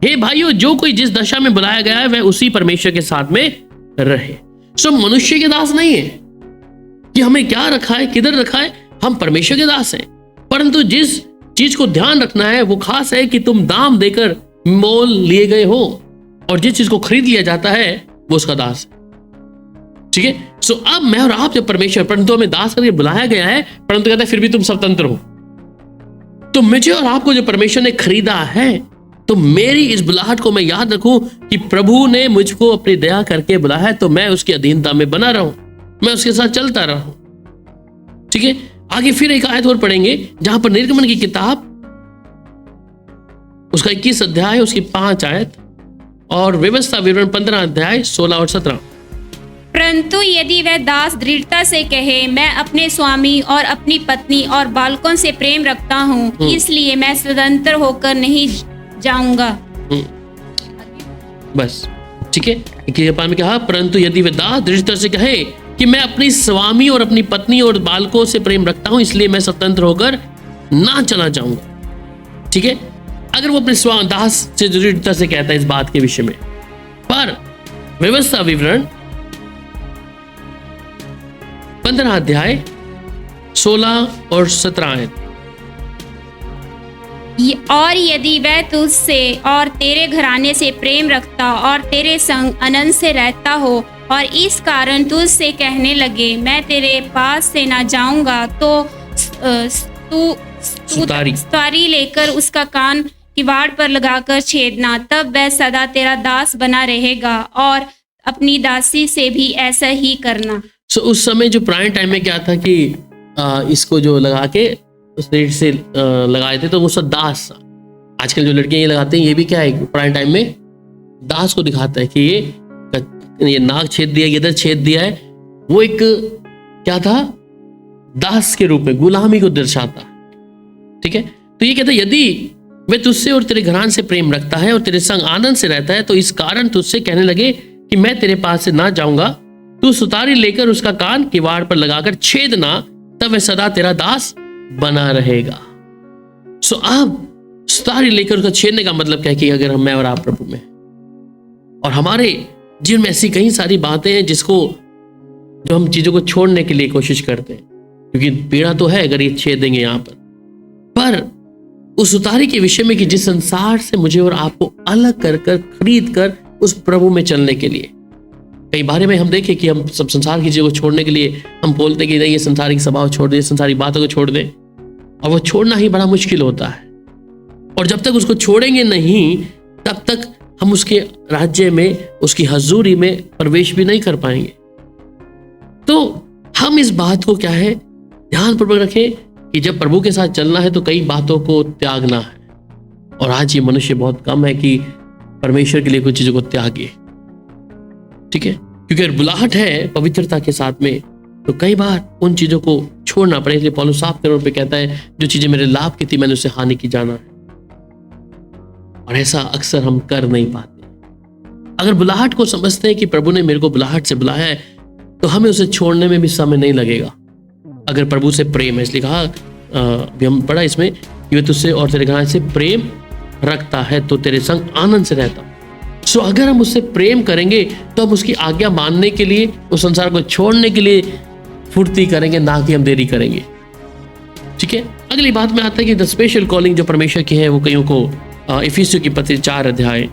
हे भाइयों, जो कोई जिस दशा में बुलाया गया है वह उसी परमेश्वर के साथ में रहे। सो मनुष्य के दास नहीं है कि हमें क्या रखा है, किधर रखा है, हम परमेश्वर के दास हैं। परंतु जिस चीज को ध्यान रखना है वो खास है कि तुम दाम देकर मोल लिए गए हो और जिस चीज को खरीद लिया जाता है वो उसका दास है, ठीक है। सो अब मैं और आप जब परमेश्वर, परंतु हमें दास करके बुलाया गया है, परंतु कहता है फिर भी तुम स्वतंत्र हो। तो मुझे और आपको जो परमेश्वर ने खरीदा है, तो मेरी इस बुलाहट को मैं याद रखूं कि प्रभु ने मुझको अपनी दया करके बुलाया है, तो मैं उसकी अधीनता में बना रहूं, मैं उसके साथ चलता रहूं, ठीक है। आगे फिर एक आयत और पढ़ेंगे जहां पर निर्गमन की किताब उसका 21 अध्याय उसकी 5 आयत और व्यवस्था विवरण 15 अध्याय 16 और 17।
परंतु यदि वह दास दृढ़ता से कहे, मैं अपने स्वामी और अपनी पत्नी और बालकों से प्रेम रखता हूँ, इसलिए मैं स्वतंत्र होकर नहीं जाऊंगा।
बस ठीक है। 21 में कहा, परंतु यदि वह दास दृढ़ता से कहे कि मैं अपनी स्वामी और अपनी पत्नी और बालकों से प्रेम रखता हूं, इसलिए मैं स्वतंत्र होकर ना चला जाऊंगा, ठीक है। अगर वो अपने दास से दृढ़ता से कहता है इस बात के विषय में, पर व्यवस्था विवरण 15 अध्याय 16 और 17 आयत।
और यदि वह तुझसे और तेरे घराने से प्रेम रखता और तेरे संग अनंत से रहता हो और इस कारण तुझसे कहने लगे मैं तेरे पास से ना जाऊंगा, तो तू सुतारी लेकर उसका कान किवाड़ पर लगाकर छेदना, तब वह सदा तेरा दास बना रहेगा। और अपनी दासी से भी ऐसा ही करना।
उस समय जो पुराने टाइम में क्या था कि इसको जो लगा के उस रेट से लगाए थे तो वो सब दास। आजकल जो लड़कियां ये लगाते हैं ये भी क्या है, पुराने टाइम में दास को दिखाता है कि ये नाक छेद दिया, इधर छेद दिया है। वो एक क्या था, दास के रूप में गुलामी को दर्शाता, ठीक है। तो ये कहता है यदि वह तुझसे और तेरे घरान से प्रेम रखता है और तेरे संग आनंद से रहता है, तो इस कारण तुझसे कहने लगे कि मैं तेरे पास से ना जाऊंगा, तू सुतारी लेकर उसका कान किवाड़ पर लगाकर छेदना, तब वह सदा तेरा दास बना रहेगा। सो अब सुतारी लेकर उसका छेदने का मतलब क्या है कि अगर मैं और आप प्रभु में, और हमारे जीवन में ऐसी कई सारी बातें हैं जो हम चीजों को छोड़ने के लिए कोशिश करते हैं, क्योंकि पीड़ा तो है अगर ये छेद देंगे यहाँ पर उस सुतारी के विषय में कि जिस संसार से मुझे और आपको अलग कर खरीद कर उस प्रभु में चलने के लिए। कई बारे में हम देखें कि हम सब संसार की चीजों को छोड़ने के लिए हम बोलते हैं कि नहीं, ये संसारिक स्वभाव छोड़ दे, संसारी बातों को छोड़ दे, और वो छोड़ना ही बड़ा मुश्किल होता है। और जब तक उसको छोड़ेंगे नहीं तब तक हम उसके राज्य में, उसकी हजूरी में प्रवेश भी नहीं कर पाएंगे। तो हम इस बात को क्या है ध्यानपूर्वक रखें कि जब प्रभु के साथ चलना है तो कई बातों को त्यागना है। और आज ये मनुष्य बहुत कम है कि परमेश्वर के लिए कुछ चीजों को त्यागे, ठीक है। क्योंकि अगर बुलाहट है पवित्रता के साथ में तो कई बार उन चीजों को छोड़ना पड़े। इसलिए पौलुस साफ तौर पे कहता है जो चीजें मेरे लाभ की थी मैंने उसे हानि की जाना है, और ऐसा अक्सर हम कर नहीं पाते। अगर बुलाहट को समझते हैं कि प्रभु ने मेरे को बुलाहट से बुलाया है तो हमें उसे छोड़ने में भी समय नहीं लगेगा। अगर प्रभु से प्रेम है, इसलिए कहा अभी हम पढ़ा इसमें कि वह तुझसे और तेरे घराने से प्रेम रखता है तो तेरे संग आनंद से रहता। सो अगर हम उससे प्रेम करेंगे तो हम उसकी आज्ञा मानने के लिए, उस संसार को छोड़ने के लिए फुर्ती करेंगे, ना कि हम देरी करेंगे। ठीक है, अगली बात में आता है कि द स्पेशल कॉलिंग जो परमेश्वर की है वो कईयों को इफिसियों की पत्री 4 अध्याय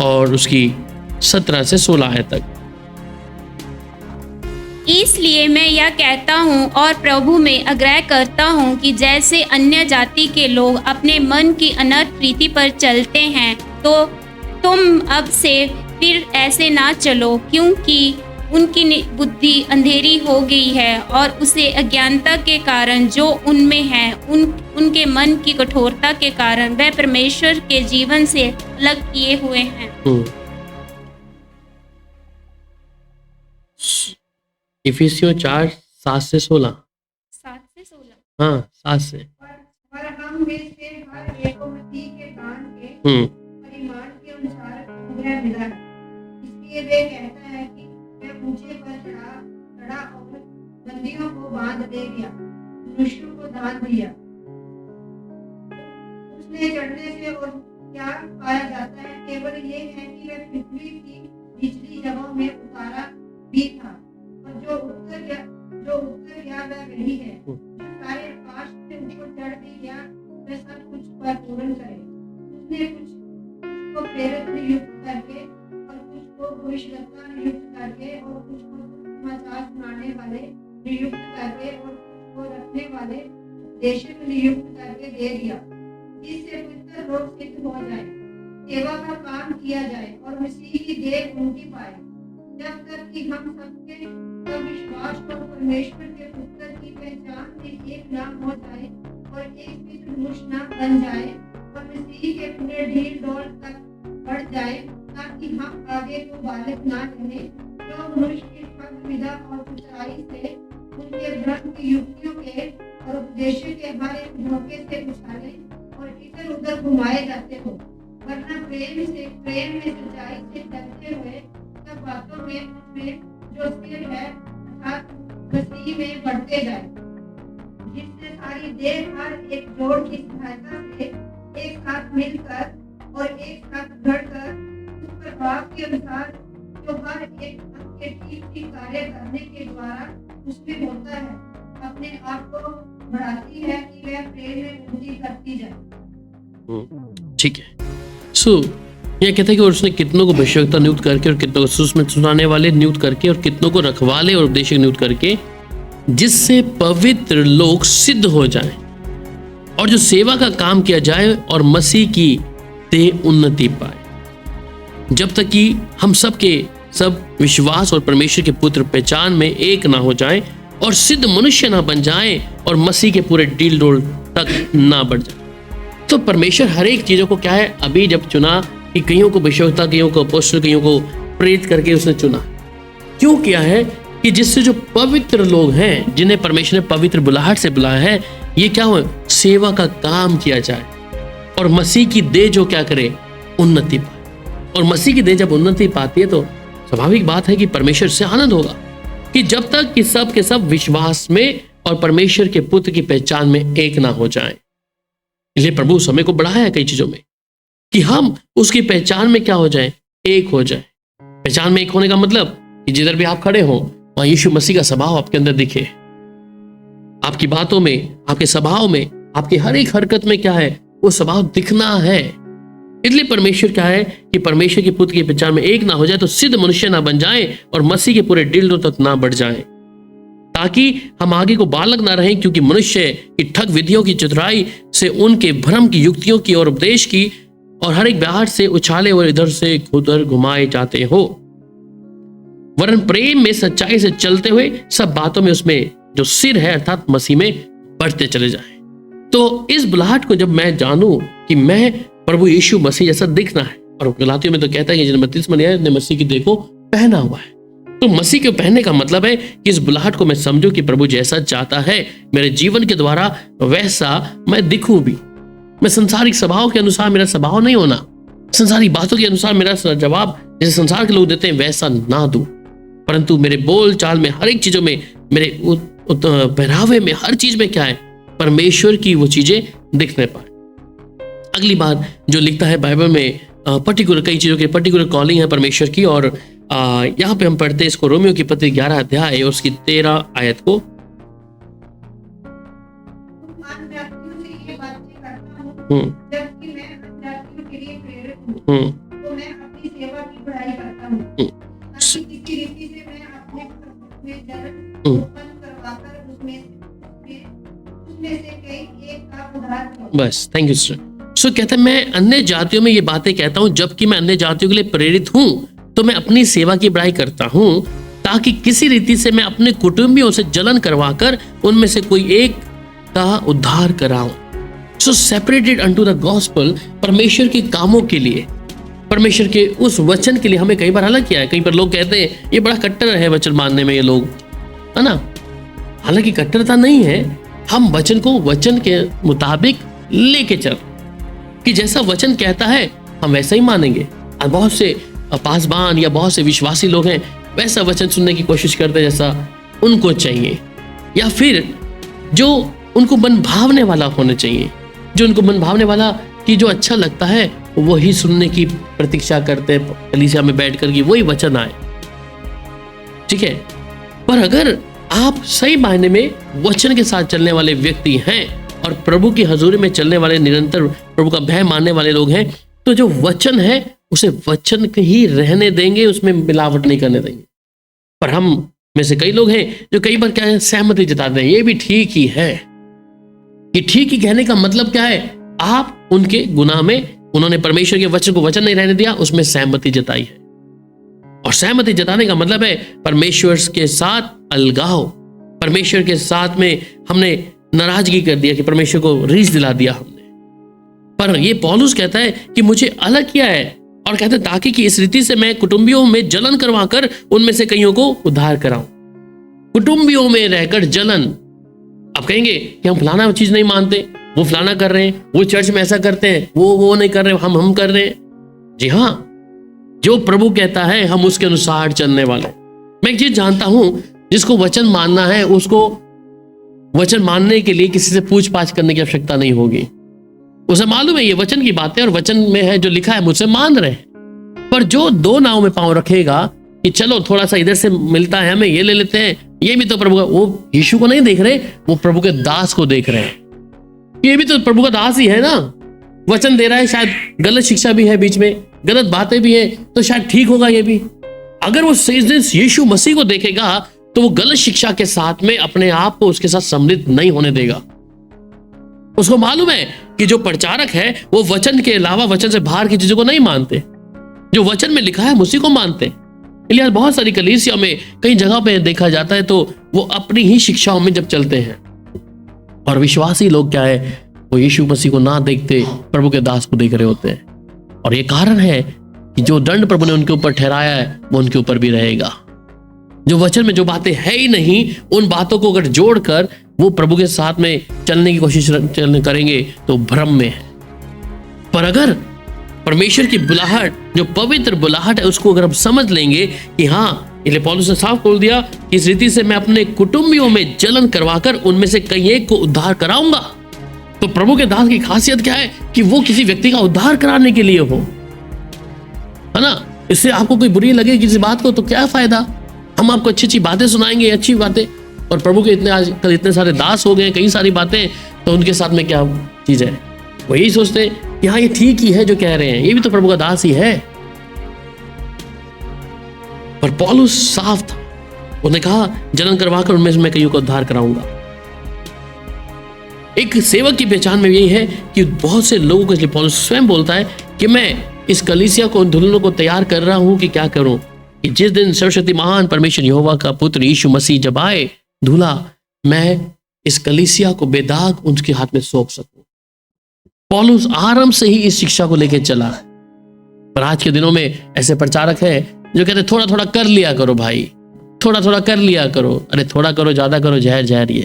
और उसकी 17 से 16 आयत तक।
इसलिए मैं यह कहता हूँ और प्रभु में आग्रह करता हूँ कि जैसे अन्य जाति के लोग अपने मन की अनर्थ प्रीति पर चलते हैं, तो तुम अब से फिर ऐसे ना चलो, क्योंकि उनकी बुद्धि अंधेरी हो गई है और उसे अज्ञानता के कारण जो उनमें है, उनके मन की कठोरता के कारण वह परमेश्वर के जीवन से अलग किए हुए हैं।
इफिसियों 4:7 से 16।
7 से 16।
हाँ, 7 से।
पर हम में से हर एक को मसीह के दान के परिमाण के अनुसार अनुग्रह मिला है। इसलिए वे कहता है कि वह ऊंचे पर चढ़ा और बंदियों को बांध दे गया, मनुष्यों को दान दिया। उसने चढ़ने से और क्या पाया जाता है, केवल ये है कि वह पृथ्वी की निचली जगहों में उतारा भी था। और जो उत्तर या वह वही है जो सारे आकाश से ऊपर चढ़ भी गया, वह सब कुछ पर पूर्ण करे। उसने कुछ को प्रेरित नियुक्त करके और कुछ को भविष्यवक्ता नियुक्त करके और कुछ को समाचार सुनाने वाले नियुक्त करके और कुछ को रखने वाले उपदेशक नियुक्त करके दे दिया, जिससे पवित्र लोग सिद्ध हो जाए, सेवा का काम किया जाए और मसीह की देह उनकी पाए, जब तक कि हम सबके विश्वास और परमेश्वर के पुत्र की पहचान में एक ना हो जाए और एक मित्र मनुष्य ना बन जाए और मसीह के पूरे ढील डोल तक बढ़ जाए, ताकि हम आगे को बालक ना रहे, जो मनुष्य की ठग विधा और सच्चाई से उनके भ्रम की युक्तियों के और उपदेश के हर एक धोखे से उछाले और इधर उधर घुमाए जाते हो, वरना प्रेम में सच्चाई से चलते हुए सब बातों में उसमें जो सिर है अर्थात मसीह में बढ़ते जाए, जिससे सारी देह हर एक जोड़ की सहायता से एक साथ मिलकर और एक साथ बढ़कर उस प्रभाव के अनुसार जो हर एक अंग के ठीक कार्य करने के द्वारा उसमें होता है, अपने आप को बढ़ाती है कि वह प्रेम में वृद्धि करती जाए।
ठीक है, सो यह कहता है कि उसने कितनों को भविष्यवक्ता नियुक्त करके और कितनों को सुसमाचार सुनाने वाले नियुक्त करके और कितनों को रखवाले और उपदेशक नियुक्त करके, जिससे पवित्र लोग सिद्ध हो जाएं और जो सेवा का काम किया जाए और मसीह की देह उन्नति पाए, जब तक कि हम सब विश्वास और परमेश्वर के पुत्र पहचान में एक ना हो जाएं और सिद्ध मनुष्य ना बन जाएं और मसीह के पूरे डील डोल तक ना बढ़ जाए। तो परमेश्वर हर एक चीजों को क्या है, अभी जब चुना कि कईयों को भविष्यवक्ता, कईयों को अपोस्तल, कईयों को प्रेरित करके उसने चुना। क्यों किया है कि जिससे जो पवित्र लोग हैं, जिन्हें परमेश्वर ने पवित्र बुलाहट से बुलाया है, ये क्या हो, सेवा का काम किया जाए और मसीह की देह जो क्या करे, उन्नति पाए। और मसीह की देह जब उन्नति पाती है तो स्वाभाविक बात है कि परमेश्वर से आनंद होगा कि जब तक कि सब के सब विश्वास में और परमेश्वर के पुत्र की पहचान में एक ना हो जाएं। इसलिए प्रभु समय को बढ़ाया है कई चीजों में कि हम उसकी पहचान में क्या हो जाए, एक हो जाए। पहचान में एक होने का मतलब कि जिधर भी आप खड़े हो वहां यीशु मसीह का स्वभाव आपके अंदर दिखे, आपकी बातों में, आपके स्वभाव में, आपकी हर एक हरकत में क्या है, वो स्वभाव दिखना है। इसलिए परमेश्वर क्या है कि परमेश्वर के पुत्र की पहचान में एक ना हो जाए तो सिद्ध मनुष्य ना बन जाए और मसीह के पूरे दिल तक ना बढ़ जाए, ताकि हम आगे को बालक ना रहें, क्योंकि मनुष्य की ठग विधियों की चतुराई से, उनके भ्रम की युक्तियों की और उपदेश की और हर एक बाहर से उछाले और इधर से उधर घुमाए जाते हो, वरन प्रेम में सच्चाई से चलते हुए सब बातों में उसमें जो सिर है अर्थात मसीह में बढ़ते चले जाएं। तो इस बुलाहट को जब मैं जानूं कि मैं प्रभु यीशु मसीह जैसा दिखना है, और गलातियों में तो कहता है कि जिन्हें बपतिस्मा लिया है मसीह की देह को पहना हुआ है। तो मसीह के पहनने का मतलब है कि इस बुलाहट को मैं समझूं कि प्रभु जैसा चाहता है मेरे जीवन के द्वारा वैसा मैं दिखूं भी। मैं संसारिक स्वभाव के अनुसार मेरा स्वभाव नहीं होना, संसारिक बातों के अनुसार मेरा जवाब जैसे संसार के लोग देते हैं वैसा ना दूं, परंतु मेरे बोल चाल में, हर एक चीजों में मेरे पहनावे में, हर चीज में क्या है, परमेश्वर की वो चीजें दिखने पाए। अगली बात जो लिखता है बाइबल में, पर्टिकुलर कई चीजों की पर्टिकुलर कॉलिंग है परमेश्वर की, और यहाँ पे हम पढ़ते हैं इसको रोमियो की पत्री 11 अध्याय उसकी 13 आयत को।
महान व्यक्तियों से ये बातें करता हूँ, जबकि मैं अन्यजातियों के लिए प्रेरित हूँ, तो मैं अपनी सेवा की बढ़ाई करता हूँ, ताकि किसी रीति से मैं अपने में जलन उत्पन्न करवाकर उसमें से कई एक का उद्धार करूँ।
बस, थैंक यू सर। सो कहते हैं मैं अन्य जातियों में ये बातें कहता हूँ, जबकि मैं अन्य जातियों के लिए प्रेरित हूँ, तो मैं अपनी सेवा की बढ़ाई करता हूँ, ताकि किसी रीति से मैं अपने कुटुंबियों से जलन करवाकर उनमें से कोई एक का उद्धार कराऊं। सो सेपरेटेड अनटू द गॉस्पेल, परमेश्वर के कामों के लिए, परमेश्वर के उस वचन के लिए हमें कई बार अलग किया है। कई बार लोग कहते हैं ये बड़ा कट्टर है वचन मानने में, ये लोग, है ना। हालांकि कट्टरता नहीं है, हम वचन को वचन के मुताबिक लेके चल, कि जैसा वचन कहता है हम वैसा ही मानेंगे। और बहुत से पासबान या बहुत से विश्वासी लोग हैं वैसा वचन सुनने की कोशिश करते हैं जैसा उनको चाहिए, या फिर जो उनको मन भावने वाला होना चाहिए, जो उनको मन भावने वाला कि जो अच्छा लगता है वही सुनने की प्रतीक्षा करते हैं कलीसिया में बैठ कर कि वही वचन आए, ठीक है। पर अगर आप सही मायने में वचन के साथ चलने वाले व्यक्ति हैं और प्रभु की हजूरी में चलने वाले, निरंतर प्रभु का भय मानने वाले लोग हैं, तो जो वचन है उसे वचन के ही रहने देंगे, उसमें मिलावट नहीं करने देंगे। पर हम में से कई लोग हैं जो कई बार क्या है, सहमति जताते हैं, ये भी ठीक ही है। कि ठीक ही कहने का मतलब क्या है, आप उनके गुनाह में, उन्होंने परमेश्वर के वचन को वचन नहीं रहने दिया, उसमें सहमति जताई है। और सहमति जताने का मतलब है परमेश्वर के साथ अलगाव, परमेश्वर के साथ में हमने नाराजगी कर दिया, कि परमेश्वर को रीस दिला दिया हमने। पर ये पौलुस कहता है कि मुझे अलग किया है, और कहते हैं ताकि कि इस रीति से मैं कुटुंबियों में जलन करवाकर उनमें से कईयों को उद्धार कराऊं। कुटुंबियों में रहकर जलन, आप कहेंगे कि हम फलाना चीज नहीं मानते, वो फलाना कर रहे हैं, वो चर्च में ऐसा करते हैं, वो नहीं कर रहे, हम कर रहे हैं। जी हाँ, जो प्रभु कहता है हम उसके अनुसार चलने वाले। मैं एक चीज जानता हूं, जिसको वचन मानना है उसको वचन मानने के लिए किसी से पूछ पाछ करने की आवश्यकता नहीं होगी। उसे मालूम है ये वचन की बात है और वचन में है जो लिखा है, मुझसे मान रहे हैं। पर जो दो नाव में पांव रखेगा कि चलो थोड़ा सा इधर से मिलता है हमें, ये ले लेते हैं, ये भी तो प्रभु का, वो यीशु को नहीं देख रहे, वो प्रभु के दास को देख रहे हैं। ये भी तो प्रभु का दास ही है ना, वचन दे रहा है, शायद गलत शिक्षा भी है बीच में, गलत बातें भी है, तो शायद ठीक होगा ये भी। अगर वो यीशु मसीह को देखेगा तो वो गलत शिक्षा के साथ में अपने आप को उसके साथ सम्मिलित नहीं होने देगा। उसको मालूम है कि जो प्रचारक है वो वचन के अलावा, वचन से बाहर की चीजों को नहीं मानते, जो वचन में लिखा है उसी को मानते। इसलिए बहुत सारी कलीसिया में कई जगह पे देखा जाता है तो वो अपनी ही शिक्षाओं में जब चलते हैं, और विश्वासी लोग क्या है, वो यीशु मसीह को ना देखते प्रभु के दास को देख रहे होते हैं। और ये कारण है कि जो दंड प्रभु ने उनके ऊपर ठहराया है वो उनके ऊपर भी रहेगा। जो वचन में जो बातें है ही नहीं, उन बातों को अगर जोड़कर वो प्रभु के साथ में चलने की कोशिश करेंगे तो भ्रम में है। पर अगर परमेश्वर की बुलाहट, जो पवित्र बुलाहट है, उसको अगर हम समझ लेंगे कि हाँ, इसलिए पौलुस ने साफ बोल दिया कि इस रीति से मैं अपने कुटुंबियों में जलन करवाकर उनमें से कई एक को उद्धार कराऊंगा। तो प्रभु के दास की खासियत क्या है कि वो किसी व्यक्ति का उद्धार कराने के लिए हो, है ना। इससे आपको कोई बुरी लगे किसी बात को तो क्या फायदा, हम आपको अच्छी अच्छी बातें सुनाएंगे, अच्छी बातें, और प्रभु के आजकल इतने सारे दास हो गए, कई सारी बातें, तो उनके साथ में क्या चीज है, वो यही सोचते कि हाँ ये ठीक ही है जो कह रहे हैं, ये भी तो प्रभु का दास ही है। पर पौलुस साफ था, उसने कहा जलन करवाकर उनमें से मैं कईयों को उद्धार कराऊंगा। एक सेवक की पहचान में यही है कि बहुत से लोगों को, इसलिए पौलुस स्वयं बोलता है कि मैं इस कलीसिया को, दुल्हनों को तैयार कर रहा हूं कि क्या करूं, कि जिस दिन सर्वशक्ति महान परमेश्वर यहोवा का पुत्र यीशु मसीह जब आए दूल्हा, मैं इस कलीसिया को बेदाग उनके हाथ में सौंप सकूं। पौलुस आरंभ से ही इस शिक्षा को लेकर चला है। पर आज के दिनों में ऐसे प्रचारक हैं जो कहते थोड़ा थोड़ा कर लिया करो भाई, थोड़ा थोड़ा कर लिया करो। अरे थोड़ा करो, ज्यादा करो, जहर जहर ये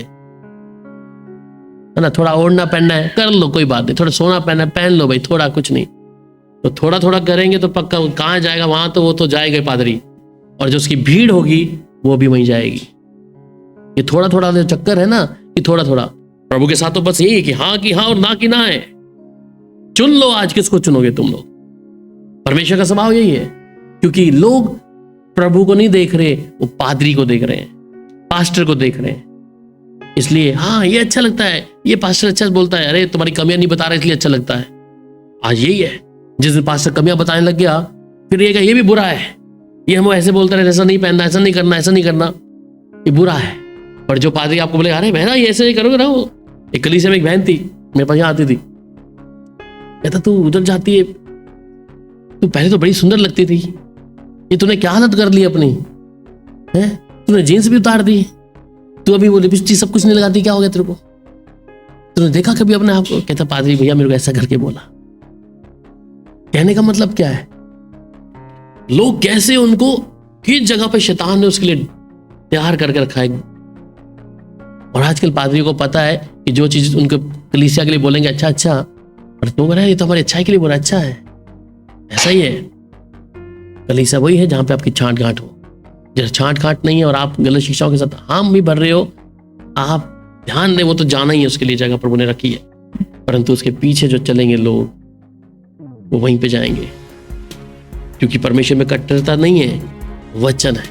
है ना। थोड़ा ओढ़ना पहनना है कर लो, कोई बात नहीं, थोड़ा सोना पहनना पहन लो भाई, थोड़ा कुछ नहीं। तो थोड़ा थोड़ा करेंगे तो पक्का कहाँ जाएगा, वहां तो वो तो जाएगा पादरी, और जो उसकी भीड़ होगी वो भी वहीं जाएगी। ये थोड़ा थोड़ा जो चक्कर है ना, कि थोड़ा थोड़ा, प्रभु के साथ तो बस यही है कि हाँ और ना की ना है। चुन लो आज किसको चुनोगे तुम लोग। परमेश्वर का स्वभाव यही है, क्योंकि लोग प्रभु को नहीं देख रहे, वो पादरी को देख रहे हैं, पास्टर को देख रहे हैं। इसलिए हाँ ये अच्छा लगता है, ये पास्टर अच्छा बोलता है, अरे तुम्हारी कमियां नहीं बता रहा इसलिए अच्छा लगता है। आज यही है, जिस दिन पास्टर कमियां बताने लग गया फिर ये भी बुरा है, ये हम ऐसे बोलते रहे, ऐसा नहीं पहनना, ऐसा नहीं करना, ऐसा नहीं करना, ये बुरा है। पर जो पादरी आपको बोले अरे बहना ये ऐसे करोगे ना, वो एक कलीसिया में एक बहन थी मेरे पास यहाँ आती थी, कहता तू उधर जाती है, तू पहले तो बड़ी सुंदर लगती थी, ये तूने क्या हालत कर ली अपनी है, तूने जीन्स भी उतार दी, तू अभी वो लिपस्टिक सब कुछ नहीं लगाती, क्या हो गया तेरे को, तूने देखा कभी अपने आप को। कहता पादरी भैया मेरे को ऐसा करके बोला। कहने का मतलब क्या है, लोग कैसे उनको किस जगह पे शैतान ने उसके लिए तैयार करके रखा है। और आजकल पादरियों को पता है कि जो चीज उनको कलीसिया के लिए बोलेंगे अच्छा अच्छा, और तो बोला ये तो हमारी अच्छाई के लिए बोला, अच्छा है, ऐसा ही है। कलीसिया वही है जहां पे आपकी छांट घाट हो। जब छांट घाट नहीं है और आप गलत शिक्षाओं के साथ हम भी भर रहे हो, आप ध्यान दें, वो तो जाना ही है, उसके लिए जगह प्रभु ने रखी है, परंतु उसके पीछे जो चलेंगे लोग वो वहीं पे जाएंगे, क्योंकि परमेश्वर में कट्टरता नहीं है, वचन है।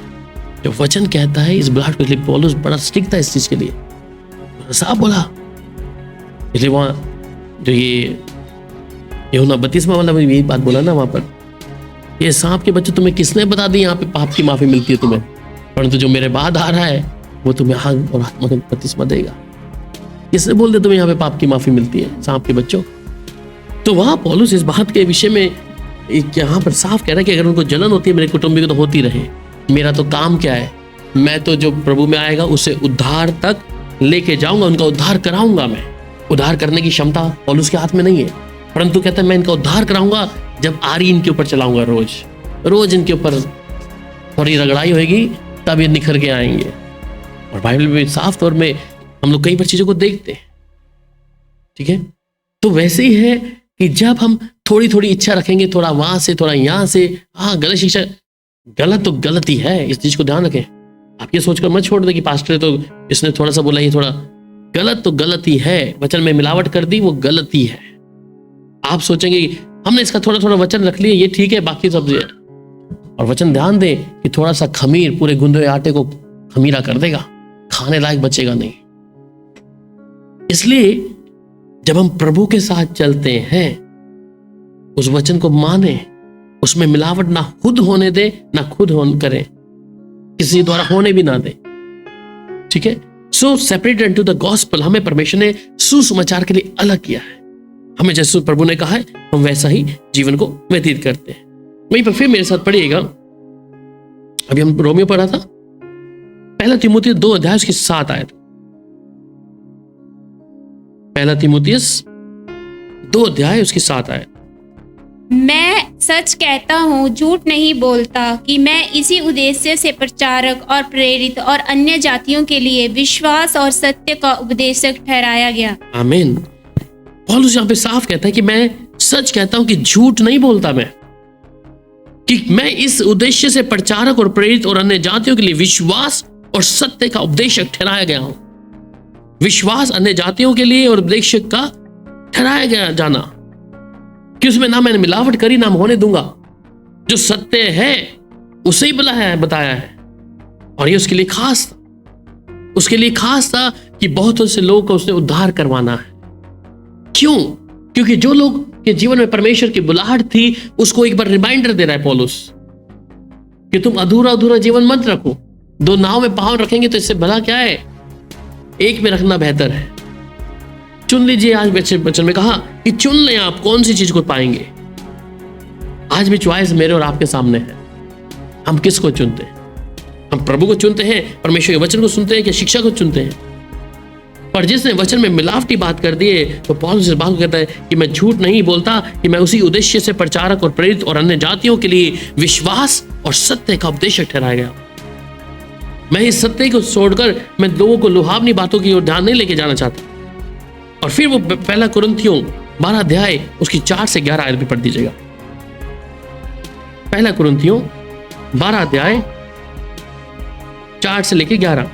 जो वचन कहता है, इस बुलाहट के लिए पौलुस बड़ा स्ट्रिक्ट था इस चीज के लिए, साफ बोला। इसलिए वहां जो ये यूहन्ना 32वां वाला यही बात बोला ना वहां पर, ये सांप के बच्चे तुम्हें किसने बता दी यहाँ पे पाप की माफी मिलती है तुम्हें, परंतु जो मेरे बाद आ रहा है वो तुम्हें आग और आत्मा का बपतिस्मा देगा। किसने बोल दिया तुम्हें यहाँ पे पाप की माफी मिलती है, सांप के बच्चों। तो वहां पौलुस इस बात के विषय में यहाँ पर साफ कह रहा है कि अगर उनको जलन होती है मेरे कुटुंबी को तो होती रहे, मेरा तो काम क्या है, मैं तो जो प्रभु में आएगा उसे उद्धार तक लेके जाऊंगा, उनका उद्धार कराऊंगा। मैं उद्धार करने की क्षमता पौलुस के हाथ में नहीं है, परंतु कहता है मैं इनका उद्धार कराऊंगा जब आरी इनके ऊपर चलाऊंगा, रोज इनके ऊपर थोड़ी रगड़ाई होगी तब ये निखर के आएंगे। और बाइबल में साफ तौर में हम लोग कई बार चीजों को देखते हैं, ठीक है। तो वैसे ही है कि जब हम थोड़ी थोड़ी इच्छा रखेंगे, थोड़ा वहां से थोड़ा यहां से, हाँ गलत शिक्षा, गलत तो गलत ही है, इस चीज को ध्यान रखें। आप ये सोचकर मत छोड़ दे कि पास्टर तो इसने थोड़ा सा बोला, ये थोड़ा गलत तो गलत ही है, वचन में मिलावट कर दी वो गलत ही है। आप सोचेंगे कि हमने इसका थोड़ा थोड़ा वचन रख लिया ये ठीक है, बाकी सब है। और वचन ध्यान दे कि थोड़ा सा खमीर पूरे गुंदे हुए आटे को खमीरा कर देगा, खाने लायक बचेगा नहीं। इसलिए जब हम प्रभु के साथ चलते हैं, उस वचन को माने, उसमें मिलावट ना खुद होने दे ना खुद करें, किसी द्वारा होने भी ना दे, ठीक है। सो सेपरेटेड टू द गॉस्पेल, हमें परमेश्वर ने सुसमाचार के लिए अलग किया है। हमें जैसे प्रभु ने कहा है हम वैसा ही जीवन को व्यतीत करते हैं। वहीं पर फिर मेरे साथ पढ़िएगा, अभी हम रोमियो पढ़ा था, पहला तीमुथियुस 2 अध्याय उसकी 7 आयत। पहला तीमुथियुस 2 अध्याय उसकी 7 आयत।
मैं सच कहता हूँ, झूठ नहीं बोलता, कि मैं इसी उद्देश्य से प्रचारक और प्रेरित और अन्य जातियों के लिए विश्वास और सत्य का उपदेशक ठहराया गया।
आमीन। पौलुस यहाँ पे साफ कहता है कि मैं सच कहता हूं, कि झूठ नहीं बोलता मैं, कि मैं इस उद्देश्य से प्रचारक और प्रेरित और अन्य जातियों के लिए विश्वास और सत्य का उपदेशक ठहराया गया हूं। विश्वास अन्य जातियों के लिए और उपदेशक का ठहराया गया जाना, कि उसमें ना मैंने मिलावट करी ना होने दूंगा, जो सत्य है उसे ही बताया है। और ये उसके लिए खास था, उसके लिए खास था कि बहुत से लोगों को उसने उद्धार करवाना है। क्यों? क्योंकि जो लोग के जीवन में परमेश्वर की बुलाहट थी, उसको एक बार रिमाइंडर दे रहा है पौलुस कि तुम अधूरा अधूरा जीवन मत रखो। 2 नाव में पांव रखेंगे तो इससे भला क्या है, एक में रखना बेहतर है। चुन लीजिए, आज वचन में कहा कि चुन लें आप कौन सी चीज को पाएंगे। आज भी चॉइस मेरे और आपके सामने है, हम किसको चुनते हैं? हम प्रभु को चुनते हैं, परमेश्वर के वचन को सुनते हैं, कि शिक्षा को चुनते हैं? पर जिसने वचन में मिलावटी बात कर दी है, तो पौलुस इस बात को कहता है कि मैं झूठ नहीं बोलता, कि मैं उसी उद्देश्य से प्रचारक और प्रेरित और अन्य जातियों के लिए विश्वास और सत्य का उपदेशक ठहराया गया। मैं इस सत्य को छोड़कर मैं लोगों को लुभावनी बातों की ओर ध्यान नहीं लेके जाना चाहता। और फिर वो पहला कुरिन्थियों 12 अध्याय उसकी 4 से 11 आयत भी पढ़ दीजिएगा। पहला कुरिन्थियों 12 अध्याय 4 से लेके 11।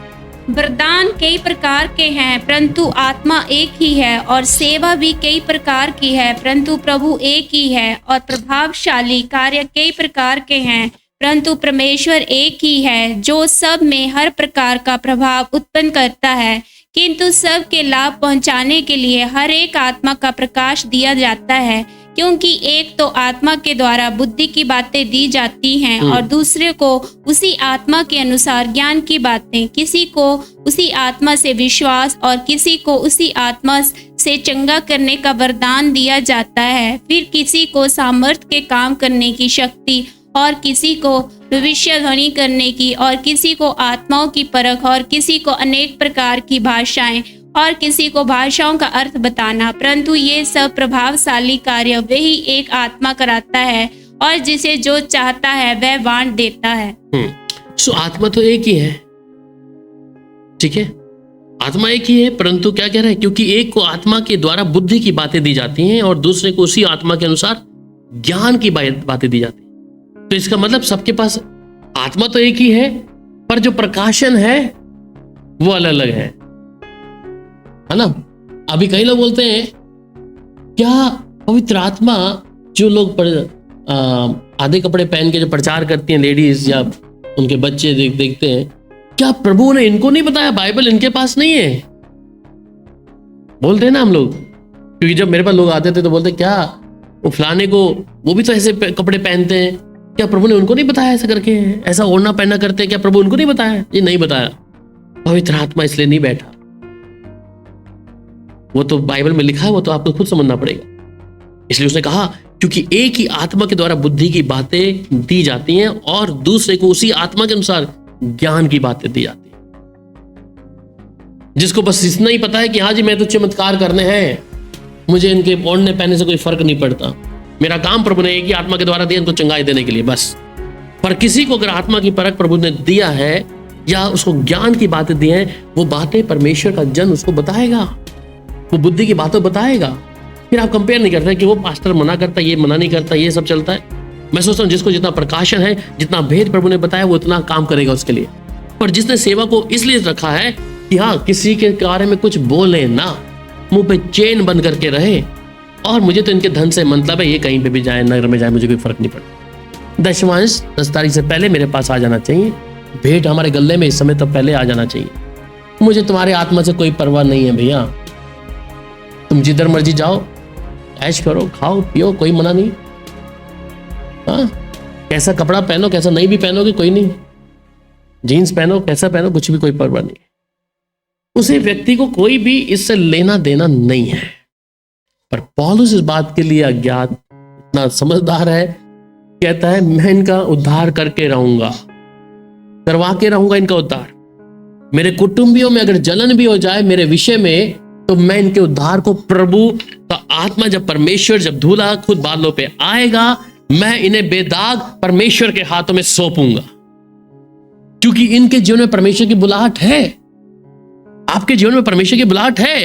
वरदान कई प्रकार के हैं परंतु आत्मा एक ही है, और सेवा भी कई प्रकार की है परंतु प्रभु एक ही है, और प्रभावशाली कार्य कई प्रकार के हैं परंतु परमेश्वर एक ही है, जो सब में हर प्रकार का प्रभाव उत्पन्न करता है, किंतु सब के लाभ पहुंचाने के लिए हर एक आत्मा का प्रकाश दिया जाता है। क्योंकि एक तो आत्मा के द्वारा बुद्धि की बातें दी जाती हैं और दूसरे को उसी आत्मा के अनुसार ज्ञान की बातें, किसी को उसी आत्मा से विश्वास और किसी को उसी आत्मा से चंगा करने का वरदान दिया जाता है, फिर किसी को सामर्थ्य के काम करने की शक्ति, और किसी को भविष्यवाणी करने की, और किसी को आत्माओं की परख, और किसी को अनेक प्रकार की भाषाएं, और किसी को भाषाओं का अर्थ बताना। परंतु ये सब प्रभावशाली कार्य वही एक आत्मा कराता है, और जिसे जो चाहता है वह बांट देता है।
सो आत्मा तो एक ही है, ठीक है, आत्मा एक ही है, परंतु क्या कह रहा है, क्योंकि एक को आत्मा के द्वारा बुद्धि की बातें दी जाती हैं और दूसरे को उसी आत्मा के अनुसार ज्ञान की बातें दी जाती हैं। तो इसका मतलब सबके पास आत्मा तो एक ही है, पर जो प्रकाशन है वो अलग अलग है ना। अभी कई लोग बोलते हैं क्या पवित्र आत्मा, जो लोग आधे कपड़े पहन के जो प्रचार करती हैं लेडीज या उनके बच्चे देखते हैं, क्या प्रभु ने इनको नहीं बताया, बाइबल इनके पास नहीं है? बोलते हैं ना हम लोग, क्योंकि जब मेरे पास लोग आते थे तो बोलते क्या वो फलाने को, वो भी तो ऐसे कपड़े पहनते हैं, क्या प्रभु ने उनको नहीं बताया ऐसा करके, ऐसा ओढ़ना पहनना करते हैं, क्या प्रभु उनको नहीं बताया? ये नहीं बताया, पवित्र आत्मा इसलिए नहीं बैठा, वो तो बाइबल में लिखा है, वो तो आपको खुद समझना पड़ेगा। इसलिए उसने कहा क्योंकि एक ही आत्मा के द्वारा बुद्धि की बातें दी जाती हैं और दूसरे को उसी आत्मा के अनुसार ज्ञान की बातें दी जाती हैं। जिसको बस इतना ही पता है कि हाँ जी मैं तो चमत्कार करने हैं, मुझे इनके ओढ़ने पहनने से कोई फर्क नहीं पड़ता, मेरा काम प्रभु ने एक ही आत्मा के द्वारा दिया इनको चंगाई देने के लिए बस। पर किसी को अगर आत्मा की परख प्रभु ने दिया है या उसको ज्ञान की बातें दी हैं, वो बातें परमेश्वर का जन उसको बताएगा, वो बुद्धि की बातें बताएगा। फिर आप कंपेयर नहीं करते कि वो पास्टर मना करता है, ये मना नहीं करता, ये सब चलता है। मैं सोचता हूँ जिसको जितना प्रकाशन है, जितना भेद प्रभु ने बताया, वो उतना काम करेगा उसके लिए। पर जिसने सेवा को इसलिए रखा है कि हाँ किसी के बारे में कुछ बोले ना, मुंह पे चेन बंद करके रहे, और मुझे तो इनके धन से मतलब है, ये कहीं पे भी जाए, नगर में जाए, मुझे कोई फर्क नहीं पड़ता। दशमांश 10 तारीख से पहले मेरे पास आ जाना चाहिए, भेंट हमारे गले में इस समय तो पहले आ जाना चाहिए। मुझे तुम्हारे आत्मा से कोई परवाह नहीं है भैया, तुम जिधर मर्जी जाओ, ऐश करो, खाओ पियो, कोई मना नहीं। हाँ, कैसा कपड़ा पहनो, कैसा नहीं भी पहनोगे कोई नहीं, जीन्स पहनो, कैसा पहनो, कुछ भी कोई परवाह नहीं। उसी व्यक्ति को कोई भी इससे लेना देना नहीं है। पर पौलुस इस बात के लिए अज्ञात, इतना समझदार है, कहता है मैं इनका उद्धार करके रहूंगा, करवा के रहूंगा इनका उद्धार। मेरे कुटुंबियों में अगर जलन भी हो जाए मेरे विषय में, तो मैं इनके उद्धार को, प्रभु का आत्मा जब परमेश्वर, जब धूला खुद बादलों पे आएगा, मैं इन्हें बेदाग परमेश्वर के हाथों में सौंपूंगा। क्योंकि इनके जीवन में परमेश्वर की बुलाहट है, आपके जीवन में परमेश्वर की बुलाहट है।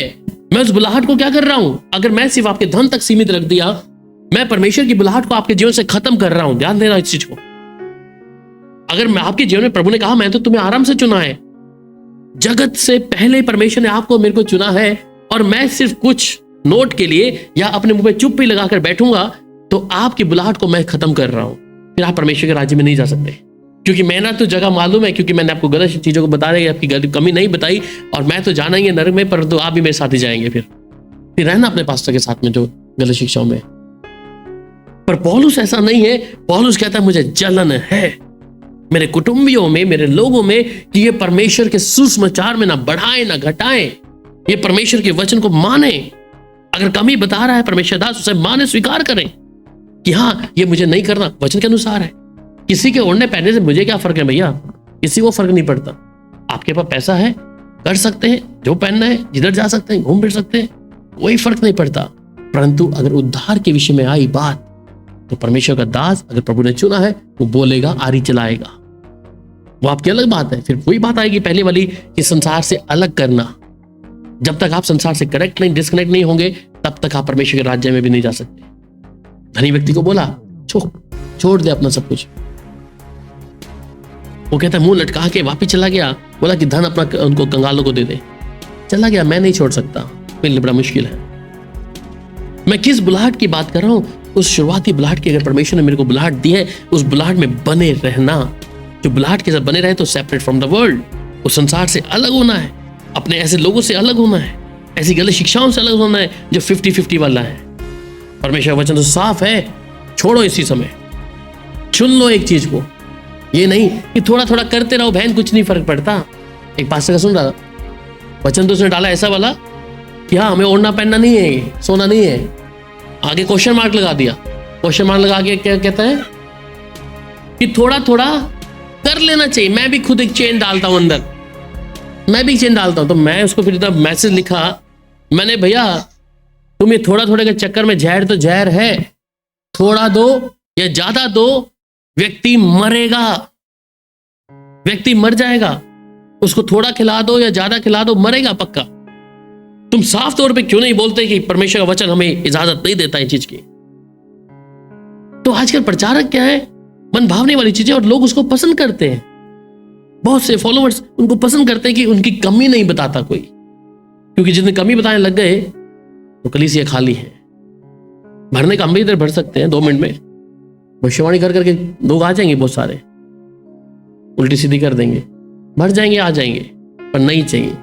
मैं उस बुलाहट को क्या कर रहा हूं? अगर मैं सिर्फ आपके धन तक सीमित रख दिया, मैं परमेश्वर की बुलाहट को आपके जीवन से खत्म कर रहा हूं। ध्यान देना इस चीज को। अगर मैं आपके जीवन में, प्रभु ने कहा मैं तो तुम्हें आराम से चुना है, जगत से पहले परमेश्वर ने आपको मेरे को चुना है, और मैं सिर्फ कुछ नोट के लिए या अपने मुंह पे चुप्पी लगाकर बैठूंगा, तो आपकी बुलाहट को मैं खत्म कर रहा हूं। फिर आप परमेश्वर के राज्य में नहीं जा सकते, क्योंकि मैंने तो जगह मालूम है, क्योंकि मैंने आपको गलत चीजों को बता रही, आपकी कमी नहीं बताई, और मैं तो जाना ही है नरक में, परंतु आप भी मेरे साथ ही जाएंगे। फिर रहना अपने पास्टर के साथ में जो गलत शिक्षाओं में। पर पौलुस ऐसा नहीं है। पौलुस कहता है मुझे जलन है मेरे कुटुंबियों में, मेरे लोगों में, कि ये परमेश्वर के सुसमाचार में ना बढ़ाए ना घटाए, ये परमेश्वर के वचन को माने। अगर कमी बता रहा है परमेश्वर दास, उसे माने, स्वीकार करें कि हाँ ये मुझे नहीं करना, वचन के अनुसार है। किसी के ओढ़ने पहनने से मुझे क्या फर्क है भैया, किसी को फर्क नहीं पड़ता। आपके पास पैसा है, कर सकते हैं जो पहनना है, जिधर जा सकते हैं, घूम फिर सकते हैं, कोई फर्क नहीं पड़ता। परंतु अगर उद्धार के विषय में आई बात, तो परमेश्वर का दास, अगर प्रभु ने चुना है, वो बोलेगा, आरी चलाएगा। वो आपकी अलग बात है। फिर वही बात आएगी पहले वाली, कि संसार से अलग करना। जब तक आप संसार से कनेक्ट नहीं, डिस्कनेक्ट नहीं होंगे, तब तक आप परमेश्वर के राज्य में भी नहीं जा सकते। धनी व्यक्ति को बोला छोड़ दे अपना सब कुछ, वो कहता है मुंह लटका के वापिस चला गया, बोला कि धन अपना उनको कंगालों को दे दे, चला गया। मैं नहीं छोड़ सकता, मेरे लिए बड़ा मुश्किल है। मैं किस बुलाहट की बात कर रहा हूं? उस शुरुआती बुलाहट की। अगर परमेश्वर ने मेरे को बुलाहट दी है, उस बुलाहट में बने रहना। जो बुलाहट के साथ बने रहे तो सेपरेट फ्रॉम द वर्ल्ड, उस संसार से अलग होना है, अपने ऐसे लोगों से अलग होना है, ऐसी गलत शिक्षाओं से अलग होना है जो 50-50 वाला है। परमेश्वर का वचन तो साफ है, छोड़ो इसी समय, चुन लो एक चीज को। ये नहीं कि थोड़ा थोड़ा करते रहो, बहन कुछ नहीं फर्क पड़ता। एक पास्टर का सुन रहा वचन तो उसने डाला ऐसा वाला कि हाँ हमें ओढ़ना पहनना नहीं है, सोना नहीं है, आगे क्वेश्चन मार्क लगा दिया। क्वेश्चन मार्क लगा के क्या कहता है कि थोड़ा थोड़ा कर लेना चाहिए। मैं भी खुद एक चेन डालता हूं अंदर, मैं भी चेन डालता हूं। तो मैं उसको फिर इतना मैसेज लिखा मैंने, भैया तुम ये थोड़ा थोड़े के चक्कर में जहर तो जहर है, थोड़ा दो या ज्यादा दो, व्यक्ति मरेगा, व्यक्ति मर जाएगा। उसको थोड़ा खिला दो या ज्यादा खिला दो, मरेगा पक्का। तुम साफ तौर पे क्यों नहीं बोलते कि परमेश्वर का वचन हमें इजाजत नहीं देता है चीज की? तो आजकल प्रचारक क्या है, मन भावने वाली चीजें, और लोग उसको पसंद करते हैं। बहुत से फॉलोअर्स उनको पसंद करते हैं कि उनकी कमी नहीं बताता कोई, क्योंकि जितने कमी बताने लग गए तो कलीसिया खाली है। भरने का हम भी इधर भर सकते हैं 2 मिनट में, भविष्यवाणी कर करके लोग आ जाएंगे, बहुत सारे उल्टी सीधी कर देंगे, भर जाएंगे, आ जाएंगे, पर नहीं चाहिए,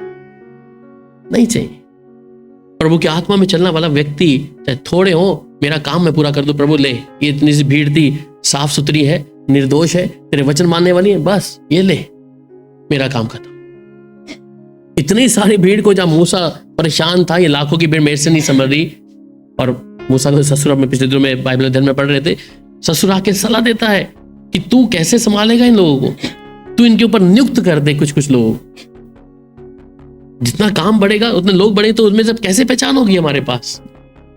नहीं चाहिए। प्रभु की आत्मा में चलने वाला व्यक्ति, चाहे थोड़े हो, मेरा काम मैं पूरा कर दूं, प्रभु ले, ये इतनी सी भीड़ थी, साफ सुथरी है, निर्दोष है, तेरे वचन मानने वाली है, बस ये ले, मेरा काम खत्म। इतनी सारी भीड़ को जब मूसा परेशान था, ये लाखों की भीड़ मेरे से नहीं समझ रही, और मूसा को ससुर में पिछले दिनों में बाइबल अध्ययन में पढ़ रहे थे, ससुर आके सलाह देता है कि तू कैसे संभालेगा इन लोगों को, तू इनके ऊपर नियुक्त कर दे कुछ लोग, जितना काम बढ़ेगा उतने लोग बढ़े, तो उनमें सब कैसे पहचान होगी हमारे पास।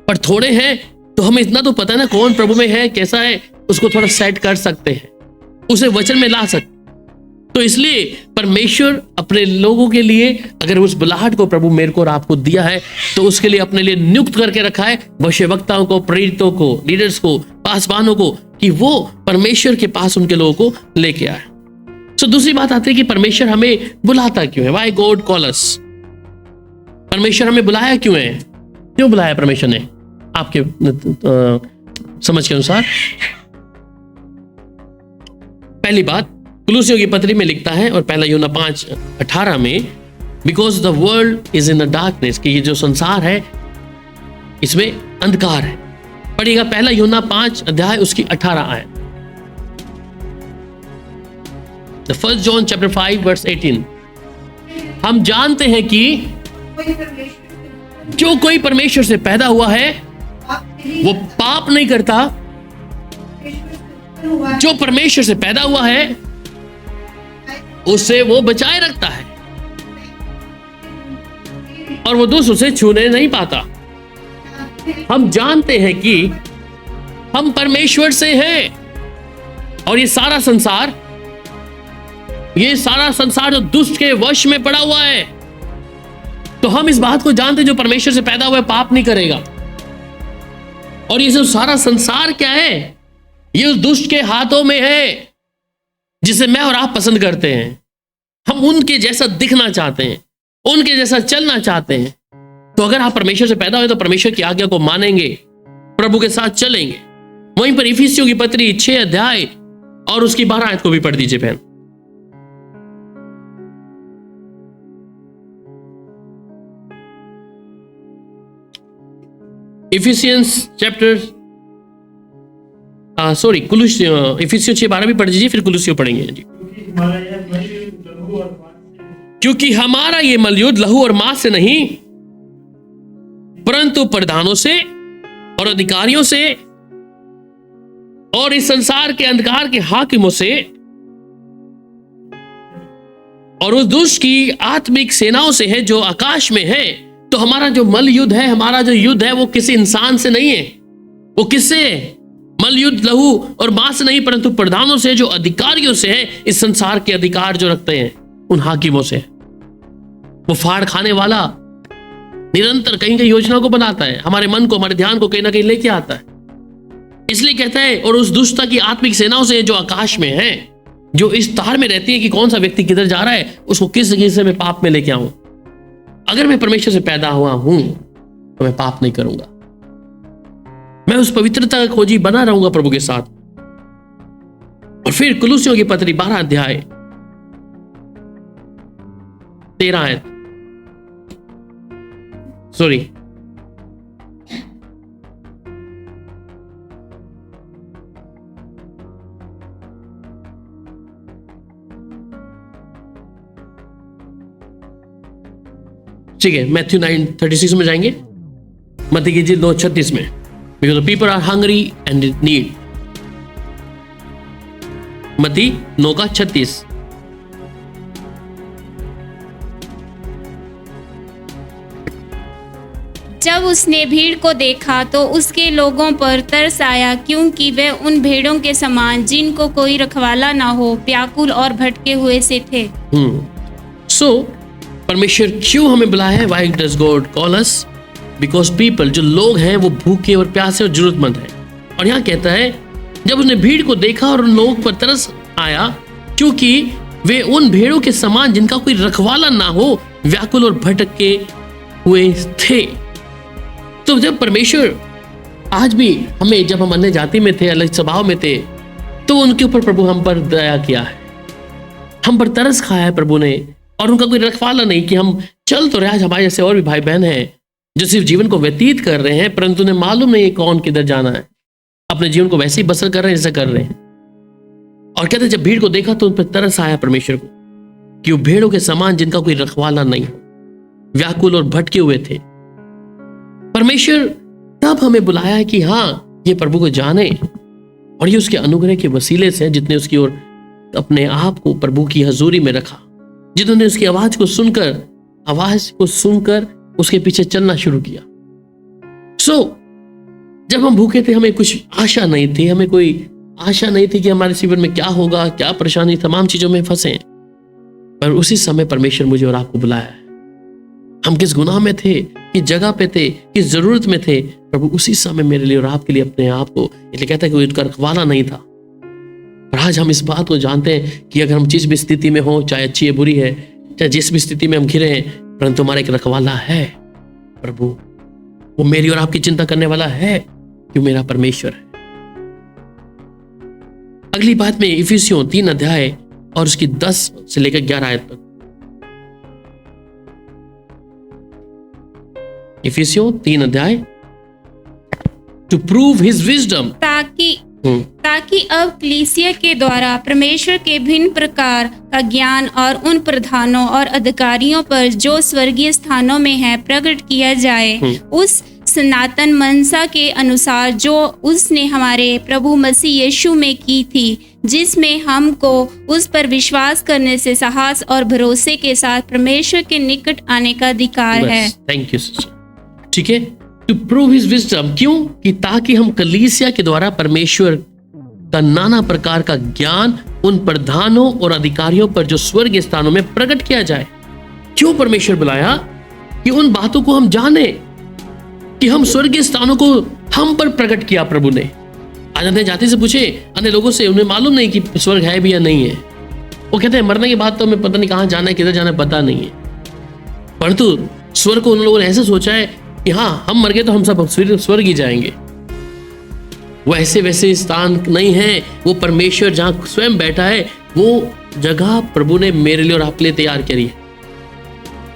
पर थोड़े हैं तो हमें इतना तो पता है ना कौन प्रभु में है, कैसा है, उसको थोड़ा सेट कर सकते हैं, उसे वचन में ला सकते। तो इसलिए परमेश्वर अपने लोगों के लिए, अगर उस बुलाहट को प्रभु मेरे को और आपको दिया है, तो उसके लिए अपने लिए नियुक्त करके रखा है भविष्यवक्ताओं को, प्रेरितों को, लीडर्स को, पासवानों को, कि वो परमेश्वर के पास उनके लोगों को लेके आए। तो दूसरी बात आती है कि परमेश्वर हमें बुलाता क्यों है? Why God call us? परमेश्वर हमें बुलाया क्यों है? क्यों बुलाया परमेश्वर ने आपके समझ के अनुसार? पहली बात कुलुसियों की पत्री में लिखता है, और 1 यूहन्ना 5:18 में, because the world is in the darkness, कि ये जो संसार है इसमें अंधकार है। पढ़िएगा 1 यूहन्ना 5 अध्याय उसकी 18 आयत। The 1 John chapter 5 verse 18। हम जानते हैं कि जो कोई परमेश्वर से पैदा हुआ है वो पाप नहीं करता। जो परमेश्वर से पैदा हुआ है उसे वो बचाए रखता है, और वो दूसरों से छूने नहीं पाता। हम जानते हैं कि हम परमेश्वर से हैं, और ये सारा संसार जो दुष्ट के वश में पड़ा हुआ है, तो हम इस बात को जानते हैं जो परमेश्वर से पैदा हुआ है पाप नहीं करेगा। और ये जो सारा संसार क्या है, ये उस दुष्ट के हाथों में है जिसे मैं और आप पसंद करते हैं। हम उनके जैसा दिखना चाहते हैं, उनके जैसा चलना चाहते हैं। तो अगर आप परमेश्वर से पैदा हुए तो परमेश्वर की आज्ञा को मानेंगे, प्रभु के साथ चलेंगे। वहीं पर इफिसियों की पत्री 6 अध्याय और उसकी 12 आयत को भी पढ़ दीजिए बहन। इफिसियंस चैप्टर इफिसियों 6:12 भी पढ़ दीजिए, फिर कुलुसियों पढ़ेंगे जी। क्योंकि हमारा ये मलयुद्ध लहू और मांस से नहीं, परंतु प्रधानों से और अधिकारियों से और इस संसार के अंधकार के हाकिमों से और उस दुष्ट की आत्मिक सेनाओं से है जो आकाश में है। तो हमारा जो मल युद्ध है, हमारा जो युद्ध है, वो किसी इंसान से नहीं है। वो किससे? मल युद्ध लहू और मांस से नहीं, परंतु प्रधानों से, जो अधिकारियों से है, इस संसार के अधिकार जो रखते हैं, उन हाकिमों से। वो फाड़ खाने वाला निरंतर कहीं कहीं योजना को बनाता है, हमारे मन को, हमारे ध्यान को कहीं ना कहीं लेके आता है। इसलिए कहता है और उस दुष्टता की आत्मिक सेनाओं से जो आकाश में है। जो इस तार में रहती है कि कौन सा व्यक्ति किधर जा रहा है, उसको किस जगह से मैं पाप में लेके आऊं। अगर मैं परमेश्वर से पैदा हुआ हूं तो मैं पाप नहीं करूंगा, मैं उस पवित्रता का खोजी बना रहूंगा प्रभु के साथ। और फिर कुलुसियों की पत्री 12 अध्याय 13 आयत, सॉरी ठीक है, मैथ्यू 9:36 में जाएंगे, मत्ती की इंजील 2:36 में, because the people are hungry and need. मत्ती 9:36।
जब उसने भीड़ को देखा तो उसके लोगों पर तरस आया, क्योंकि वे उन भेड़ों के समान जिनको कोई रखवाला ना हो, व्याकुल और भटके हुए से थे।
सो परमेश्वर क्यों हमें बुलाया है? Why does God call us? Because people, जो लोग हैं वो भूखे और प्यासे और जरूरतमंद हैं। और यहाँ कहता है जब उसने भीड़ को देखा और उन लोगों पर तरस आया, क्योंकि वे उन भेड़ों के समान जिनका कोई रखवाला ना हो, व्याकुल और भटके हुए थे। तो जब परमेश्वर आज भी हमें, जब हम अन्य जाति में थे, अलग स्वभाव में थे, तो उनके ऊपर प्रभु हम पर दया किया है, हम पर तरस खाया है प्रभु ने। और उनका कोई रखवाला नहीं कि हम चल तो रहे, आज हमारे जैसे और भी भाई बहन हैं जो सिर्फ जीवन को व्यतीत कर रहे हैं, परंतु उन्हें मालूम नहीं कौन किधर जाना है, अपने जीवन को वैसे ही बसर कर रहे हैं जैसे कर रहे हैं। और कहते जब भीड़ को देखा तो उन पर तरस आया परमेश्वर को, कि वो भेड़ों के समान जिनका कोई रखवाला नहीं हो, व्याकुल और भटके हुए थे। परमेश्वर तब हमें बुलाया है कि हाँ, ये प्रभु को जाने, और ये उसके अनुग्रह के वसीले से, जितने उसकी ओर अपने आप को प्रभु की हजूरी में रखा, जिन्होंने उसकी आवाज को सुनकर उसके पीछे चलना शुरू किया। जब हम भूखे थे, हमें कुछ आशा नहीं थी, हमें कोई आशा नहीं थी कि हमारे जीवन में क्या होगा, क्या परेशानी, तमाम चीजों में फंसे, पर उसी समय परमेश्वर मुझे और आपको बुलाया है। हम किस गुनाह में थे, किस जगह पे थे, किस जरूरत में थे, प्रभु उसी समय मेरे लिए और आपके लिए अपने आप को, इसलिए कहता है कि उनका रखवाला नहीं था। और आज हम इस बात को जानते हैं कि अगर हम जिस भी स्थिति में हो, चाहे अच्छी है बुरी है, चाहे जिस भी स्थिति में हम घिरे हैं, परंतु हमारा एक रखवाला है प्रभु, वो मेरी और आपकी चिंता करने वाला है, कि मेरा परमेश्वर है। अगली बात में इफिसियों 3 अध्याय और उसकी 10 से लेकर 11 आयत तक। इफिसियों 3 अध्याय, टू प्रूव हिज विजडम,
ताकि अब कलीसिया के द्वारा परमेश्वर के भिन्न प्रकार का ज्ञान और उन प्रधानों और अधिकारियों पर जो स्वर्गीय स्थानों में है प्रकट किया जाए, उस सनातन मनसा के अनुसार जो उसने हमारे प्रभु मसीह यीशु में की थी, जिसमें हमको उस पर विश्वास करने से साहस और भरोसे के साथ परमेश्वर के निकट आने का अधिकार है।
Thank you sister. ठीक है, टू प्रूव हिज विजडम, क्यों? कि ताकि हम कलीसिया के द्वारा परमेश्वर का नाना प्रकार का ज्ञान उन प्रधानों और अधिकारियों पर जो स्वर्गीय स्थानों में प्रकट किया जाए। क्यों परमेश्वर बुलाया? कि उन बातों को हम जाने, कि हम स्वर्गीय स्थानों को हम पर प्रकट किया प्रभु ने। आज अन्य जाति से पूछे, अन्य लोगों से, उन्हें मालूम नहीं कि स्वर्ग है भी या नहीं है। वो कहते हैं मरने के बाद तो हमें पता नहीं कहां जाना है, किधर जाना है, पता नहीं है। परंतु स्वर्ग को उन लोगों ने ऐसे सोचा है कि हाँ, हम मर गए तो हम सब स्वर्ग ही जाएंगे। वो ऐसे वैसे स्थान नहीं है, वो परमेश्वर जहां स्वयं बैठा है, वो जगह प्रभु ने मेरे लिए और आपके लिए तैयार करी है,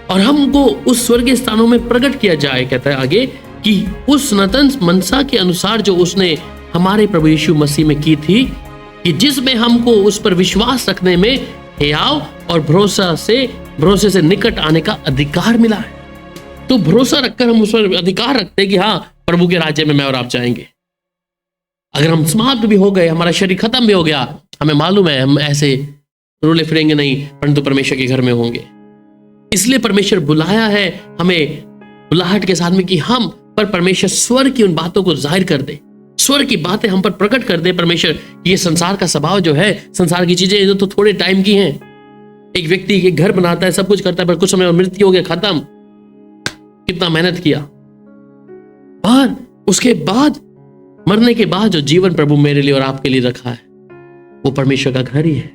और हमको उस स्वर्गीय स्थानों में प्रकट किया जाए। कहता है आगे कि उस सनातन मनसा के अनुसार जो उसने हमारे प्रभु यीशु मसीह में की थी, कि जिसमें हमको उस पर विश्वास रखने में हियाव और भरोसे से निकट आने का अधिकार मिला है। तो भरोसा रखकर हम उस पर अधिकार रखते हैं कि हाँ, प्रभु के राज्य में मैं और आप जाएंगे। अगर हम समाप्त भी हो गए, हमारा शरीर खत्म भी हो गया, हमें मालूम है हम ऐसे रोले फिरेंगे नहीं, परंतु परमेश्वर के घर में होंगे। इसलिए परमेश्वर बुलाया है हमें बुलाहट के साथ में कि हम पर परमेश्वर स्वर्ग की उन बातों को जाहिर कर दे, स्वर्ग की बातें हम पर प्रकट कर दे। परमेश्वर, ये संसार का स्वभाव जो है, संसार की चीजें जो तो थोड़े टाइम की हैं। एक व्यक्ति एक घर बनाता है, सब कुछ करता है, पर कुछ समय मृत्यु हो गया, खत्म। कितना मेहनत किया, और उसके बाद मरने के बाद जो जीवन प्रभु मेरे लिए और आपके लिए रखा है, वो परमेश्वर का घर ही है।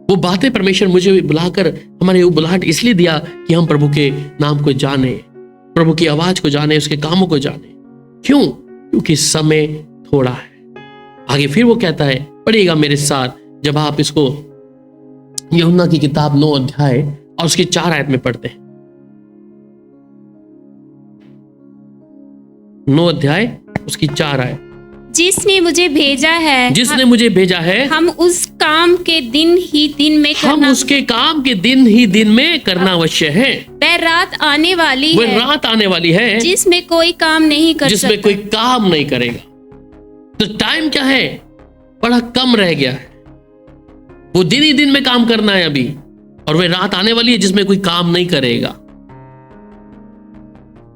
वो बातें परमेश्वर मुझे बुलाकर, हमारे वो बुलाहट इसलिए दिया कि हम प्रभु के नाम को जाने, प्रभु की आवाज को जाने, उसके कामों को जाने। क्यों? क्योंकि समय थोड़ा है। आगे फिर वो कहता है, पढ़िएगा मेरे साथ, जब आप इसको यूहन्ना की किताब 9 अध्याय और उसकी 4 आयत में पढ़ते हैं। 9 अध्याय उसकी 4 आयत।
जिसने मुझे भेजा है,
जिसने मुझे भेजा है,
हम उस काम के दिन ही दिन में
हम
करना,
उसके काम के दिन ही दिन में करना अवश्य है।
वह रात आने वाली
वह
है
रात आने वाली है
जिसमें कोई काम नहीं कर
जिसमें
सकता।
कोई काम नहीं करेगा। तो टाइम क्या है? बड़ा कम रह गया है। वो दिन ही दिन में काम करना है अभी, और वह रात आने वाली है जिसमें कोई काम नहीं करेगा।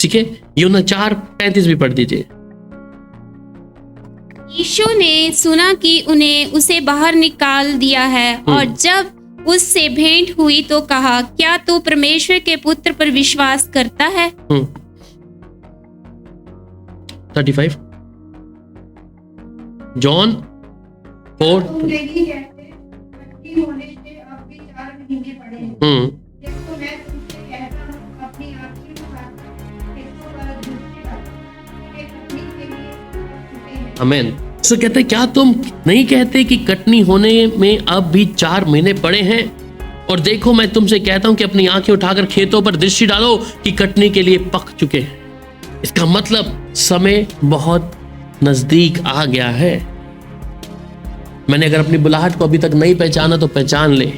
ठीक है, यूहन्ना 4:35 भी पढ़ दीजिए।
यीशु ने सुना कि उन्हें उसे बाहर निकाल दिया है, और जब उससे भेंट हुई तो कहा, क्या तू परमेश्वर के पुत्र पर विश्वास करता है?
35 जॉन 4।
तुम नहीं कहते भक्ति होने से अब भी 4 महीने पड़े हैं। देखो मैं तुमसे कहता हूँ, अपनी आँखें उठाकर खेतों पर झुकने लगा, कि कटनी के लिए छुपे हैं।
आमीन। सो कहते क्या तुम नहीं कहते कि कटनी होने में अब भी 4 महीने पड़े हैं? और देखो मैं तुमसे कहता हूं कि अपनी आंखें उठाकर खेतों पर दृष्टि डालो कि कटनी के लिए पक चुके हैं। इसका मतलब समय बहुत नजदीक आ गया है। मैंने अगर अपनी बुलाहट को अभी तक नहीं पहचाना तो पहचान ले।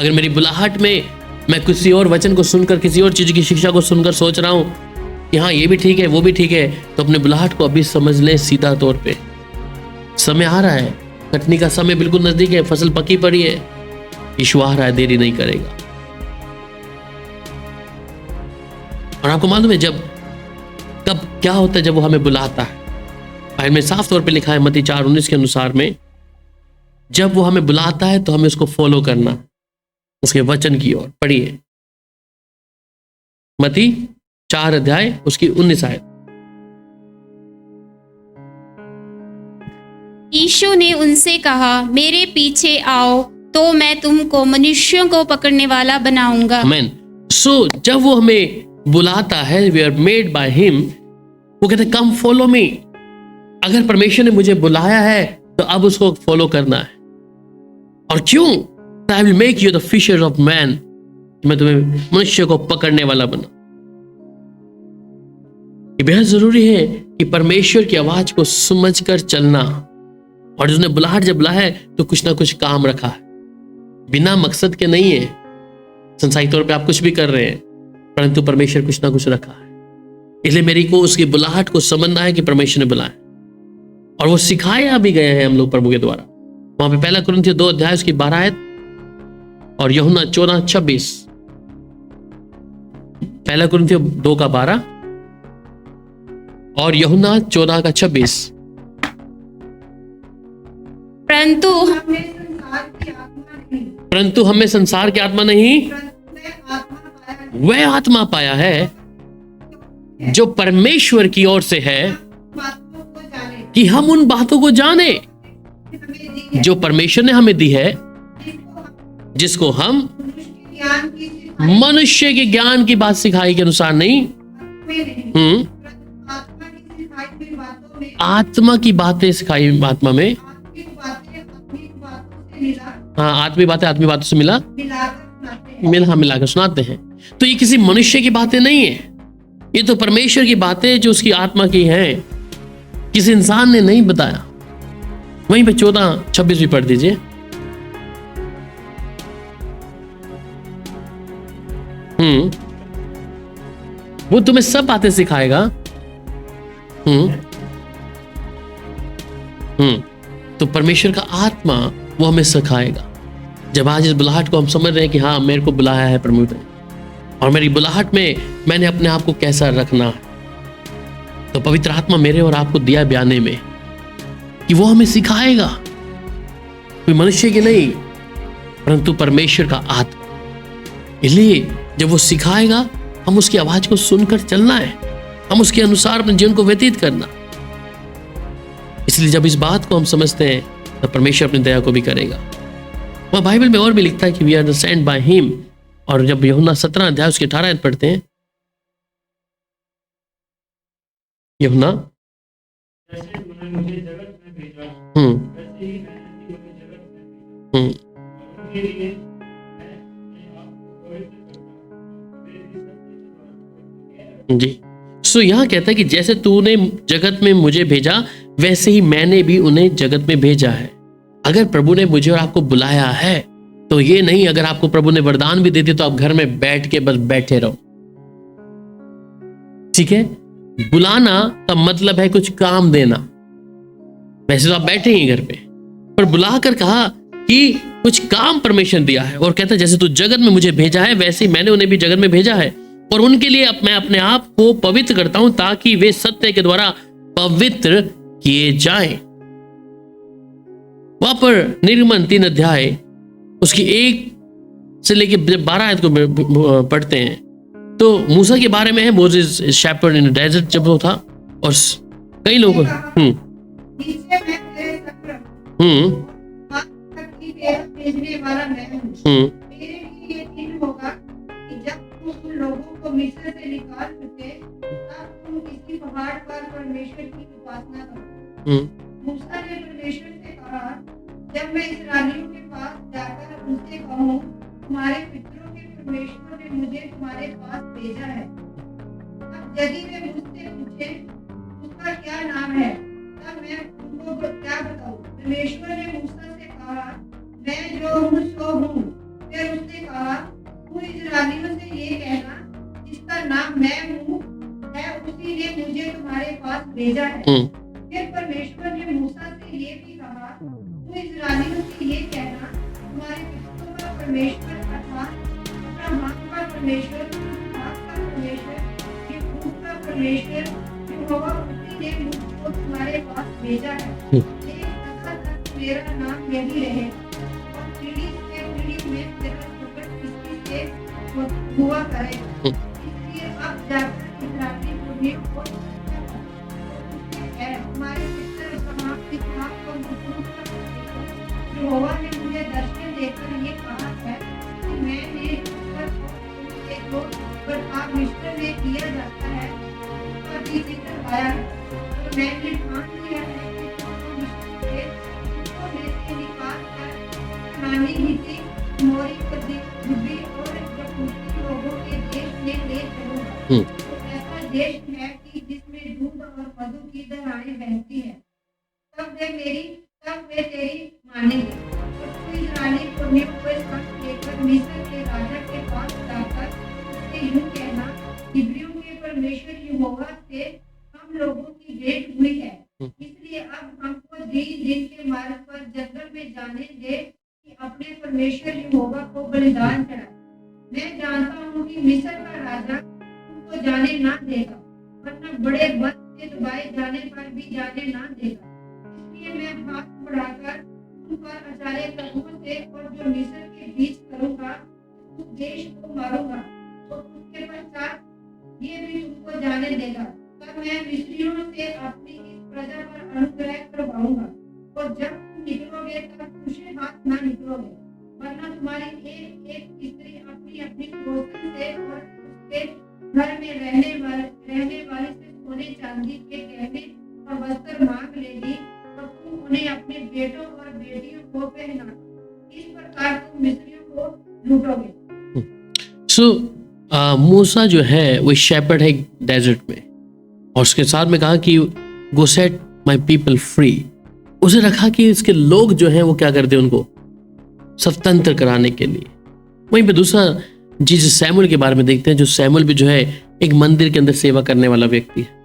अगर मेरी बुलाहट में मैं किसी और वचन को सुनकर, किसी और चीज की शिक्षा को सुनकर सोच रहा हूं कि हाँ ये भी ठीक है, वो भी ठीक है, तो अपने बुलाहट को अभी समझ ले सीधा तौर पे। समय आ रहा है, कटनी का समय बिल्कुल नजदीक है, फसल पकी पड़ी है, यीशु आ रहा है, देरी नहीं करेगा। और आपको मालूम है जब कब क्या होता है? जब वो हमें बुलाता है। बाइबल में साफ तौर पे लिखा है मत्ती 4:19 के अनुसार में, जब वो हमें बुलाता है तो हमें उसको फॉलो करना, उसके वचन की ओर। पढ़िए मत्ती 4 अध्याय उसकी 19 आयत।
यीशु ने उनसे कहा, मेरे पीछे आओ तो मैं तुमको मनुष्यों को पकड़ने वाला बनाऊंगा।
आमीन। सो जब वो हमें बुलाता है, we are made by him, वो कहते कम फॉलो मी। अगर परमेश्वर ने मुझे बुलाया है तो अब उसको फॉलो करना है। और क्यों? I will make you the fisher of man, मैं तुम्हें मनुष्य को पकड़ने वाला बना। ये बेहद जरूरी है कि परमेश्वर की आवाज को समझकर चलना। और उसने बुलाहट जब बुलाया है तो कुछ ना कुछ काम रखा है, बिना मकसद के नहीं है। संसारिक तौर पे आप कुछ भी कर रहे हैं, परंतु परमेश्वर कुछ ना कुछ रखा है। इसलिए मेरी को उसकी बुलाहट को समझना है कि परमेश्वर ने बुलाया, और वो सिखाया भी गए हैं हम लोग प्रभु के द्वारा। वहां पे 1 कुरिन्थियों 2 अध्याय उसकी 12 आयत और यूहन्ना 14:26। 1 कुरिन्थियों 2 का 12 और यूहन्ना 14 का 26।
परंतु
हमें संसार की आत्मा नहीं, वह आत्मा पाया है जो परमेश्वर की ओर से है, कि हम उन बातों को जाने जो परमेश्वर ने हमें दी है, जिसको हम मनुष्य के ज्ञान की बात सिखाई के अनुसार नहीं, आत्मा की बातें सिखाई आत्मा में। हाँ, आत्मी बातें आत्मी बातों से मिलाकर सुनाते हैं। तो ये किसी मनुष्य की बातें नहीं है, ये तो परमेश्वर की बातें जो उसकी आत्मा की हैं, किसी इंसान ने नहीं बताया। वहीं पे 14:26 भी पढ़ दीजिए। वो तुम्हें सब बातें सिखाएगा। तो परमेश्वर का आत्मा वो हमें सिखाएगा। जब आज इस बुलाहट को हम समझ रहे हैं कि हाँ मेरे को बुलाया है प्रभु ने, और मेरी बुलाहट में मैंने अपने आप को कैसा रखना है, तो पवित्र आत्मा मेरे और आपको दिया बयाने में कि वो हमें सिखाएगा। कोई मनुष्य की नहीं, परंतु परमेश्वर का आत्मा। इसलिए जब वो सिखाएगा, हम उसकी आवाज को सुनकर चलना है, हम उसके अनुसार अपने जीवन को व्यतीत करना। इसलिए जब इस बात को हम समझते हैं तो परमेश्वर अपनी दया को भी करेगा। वह बाइबल में और भी लिखता है कि we are the sent by him. और जब यूहन्ना 17 अध्याय उसके 18 आयत पढ़ते हैं, यूहन्ना जी। सो यहाँ कहता है कि जैसे तूने जगत में मुझे भेजा वैसे ही मैंने भी उन्हें जगत में भेजा है। अगर प्रभु ने मुझे और आपको बुलाया है तो ये नहीं, अगर आपको प्रभु ने वरदान भी दे दिया तो आप घर में बैठ के बस बैठे रहो। ठीक है, बुलाना का मतलब है कुछ काम देना। वैसे तो आप बैठे ही घर पे, पर बुलाकर कहा कि कुछ काम परमेश्वर दिया है। और कहता है जैसे तू जगत में मुझे भेजा है वैसे ही मैंने उन्हें भी जगत में भेजा है, और उनके लिए मैं अपने आप को पवित्र करता हूं ताकि वे सत्य के द्वारा पवित्र किए जाएं। वहां पर निर्गमन 3 अध्याय उसकी 1 से लेके 12 आयत को पढ़ते हैं तो मूसा के बारे में है। मोसेस शेपर्ड इन डेजर्ट जब वो था और कई लोग
नीचे मैं तेरे संग रहूं, हाथ तक की तेरा भेजने वाला मैं हूं। मेरे लिए ये दिन होगा कि जब तुम उन लोगों को मिस्र से निकाल चुके तब तुम इसी पहाड़ पर परमेश्वर की उपासना करो। मूसा ने परमेश्वर से कहा, जब मैं इस्राएलियों के पास जाकर उनसे कहूँ तुम्हारे पितरों के परमेश्वर ने मुझे तुम्हारे पास भेजा है, अब यदि वे मुझसे पूछे उसका क्या नाम है तब मैं उनको क्या बताऊं? परमेश्वर ने मूसा से कहा, मैं जो हूँ सो हूँ। फिर उसने कहा, तू इस्राएलियों से ये कहना जिसका नाम मैं हूँ है उसी ने मुझे तुम्हारे पास भेजा है। फिर परमेश्वर ने मूसा से ये भी कहा, तू इस्राएलियों से ये कहना तुम्हारे पितरों का परमेश्वर अर्थात अब्राहम का परमेश्वर, इसहाक का परमेश्वर, याकूब का परमेश्वर यहोवा उसी ने मुझको तुम्हारे पास भेजा है। एक सदा तक मेरा नाम यही रहेगा और पीढ़ी से पीढ़ी में तेरा प्रकट इसी से हुआ करेगा। इसलिए अब जाकर इस्राएली को भी और हमारे पितर अब्राहम, इसहाक और याकूब का परमेश्वर यहोवा ने मुझे दर्शन देकर ये कहा है कि मैंने देखो बर्ताव मिस्र में किया जाता है उसका भी जिक्र आया है। तो मैंने ठान लिया है कि तुमको मिस्र से उसको में से निकाल कर कनानी, हित्ती, मोरी, कदीबी और यबूसी लोगों के देश में ले चलूंगा। तो ऐसा देश है कि जिसमें दूध और मधु की धाराएं बहती हैं। तब वे तेरी मानेंगे। तो तू इस्राएली पुरनियों को संग लेकर मिस्र के राजा के पास जाकर उससे यूं कहना, इब्रियों के परमेश्वर यहोवा से हम लोगों की भेंट हुई है, इसलिए अब हमको 20 दिन के मार्ग पर जंगल में जाने दे कि अपने परमेश्वर यहोवा को बलिदान चढ़ाए। मैं जानता हूँ कि मिस्र का राजा तुमको जाने ना देगा, वरना बड़े बल से दबाए जाने पर भी जाने ना देगा। इसलिए मैं हाथ बढ़ाकर उन पर अचारे प्रभुओं से और जो मिस्र के बीच करूंगा उस देश को मारूंगा और उसके पश्चात ये भी तुमको जाने देगा। तब मैं मिस्रियों से अपनी इस प्रजा पर अनुग्रह करवाऊंगा और जब तुम निकलोगे तब खुशे हाथ ना निकलोगे, वरना तुम्हारी एक एक स्त्री अपनी अपनी पड़ोसन से और उसके घर में रहने वाली से सोने चांदी के गहने और वस्त्र मांग लेगी और तुम उन्हें अपने बेटों और बेटियों को पहना। इस प्रकार तुम मिस्रियों को लूटोगे।
सो मूसा जो है वो शेपर्ड है डेजर्ट में, और उसके साथ में कहा कि गो सेट माय पीपल फ्री। उसे रखा कि इसके लोग जो हैं वो क्या करते हैं, उनको स्वतंत्र कराने के लिए। वहीं पे दूसरा चीज सैमुअल के बारे में देखते हैं, जो सैमुअल भी जो है एक मंदिर के अंदर सेवा करने वाला व्यक्ति है।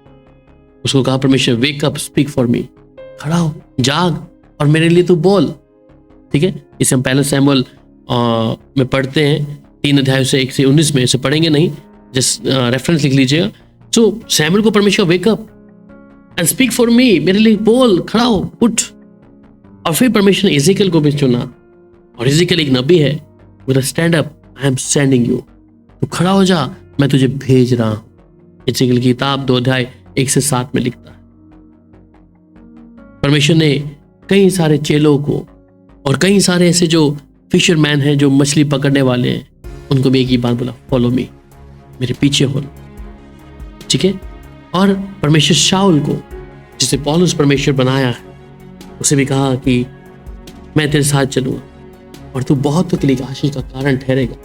उसको कहा परमेश्वर wake up speak for me, खड़ा हो, जाग और मेरे लिए तू बोल। ठीक है, इसे हम पहले सैमुअल में पढ़ते हैं 3 अध्याय से 1 से 19 में, इसे पढ़ेंगे नहीं, जस्ट रेफरेंस लिख लीजिएगा। सो सैमुअल को परमेश्वर wake up and speak for me, मेरे लिए बोल, खड़ा हो, उठ। और फिर परमेश्वर ने इज़ेकियल को भी चुना, और इज़ेकियल एक नबी है, with stand up I am sending you, तो खड़ा हो जा, मैं तुझे भेज रहा हूं। इज़ेकियल की किताब 2 अध्याय 1 से 7 में लिखता है। परमेश्वर ने कई सारे चेलों को और कई सारे ऐसे जो फिशरमैन हैं जो मछली पकड़ने वाले हैं, उनको भी एक ही बात बोला, फॉलो मी, मेरे पीछे हो। ठीक है। और परमेश्वर शाऊल को, जिसे पौलुस परमेश्वर बनाया है, उसे भी कहा कि मैं तेरे साथ चलूंगा और तू बहुतों के लिए आशीष का कारण ठहरेगा।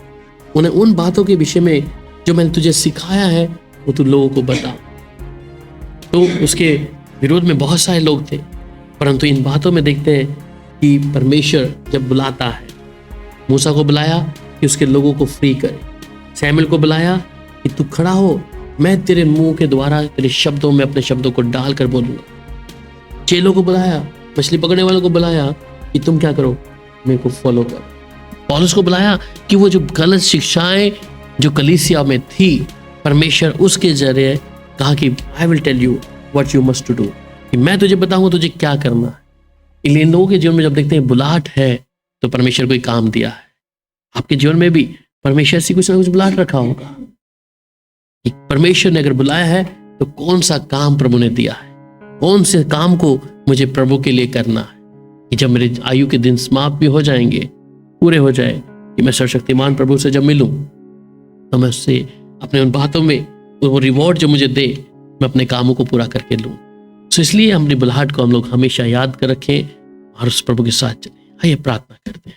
उन्हें उन बातों के विषय में जो मैंने तुझे सिखाया है वो तू लोगों को बता। तो उसके विरोध में बहुत सारे लोग थे, परंतु इन बातों में देखते हैं कि परमेश्वर जब बुलाता है, मूसा को बुलाया कि उसके लोगों को फ्री करे, सैमुएल को बुलाया कि तू खड़ा हो, मैं तेरे मुंह के द्वारा तेरे शब्दों में अपने शब्दों को डालकर बोलूंगा। चेलों को बुलाया, मछली पकड़ने वालों को बुलाया कि तुम क्या करो, मेरे को फॉलो करो। पौलुस को बुलाया कि वो जो गलत शिक्षाएं जो कलीसिया में थी, परमेश्वर उसके जरिए कहा कि I will tell you what you must to do, कि मैं तुझे बताऊंगा तुझे क्या करना है। इसलिए इन लोगों के जीवन में जब देखते हैं बुलाहट है तो परमेश्वर कोई काम दिया है। आपके जीवन में भी परमेश्वर से कुछ ना कुछ बुलाहट रखा होगा। परमेश्वर ने अगर बुलाया है तो कौन सा काम प्रभु ने दिया है, कौन से काम को मुझे प्रभु के लिए करना है, कि जब मेरे आयु के दिन समाप्त भी हो जाएंगे, पूरे हो जाए, कि मैं सर्वशक्तिमान प्रभु से जब मिलूं तो मैं उससे अपने उन बातों में वो रिवॉर्ड जो मुझे दे, मैं अपने कामों को पूरा करके लूं। तो इसलिए अपनी बुलाहट को हम लोग हमेशा याद कर रखें और उस प्रभु के साथ चलें। आइए प्रार्थना करते हैं।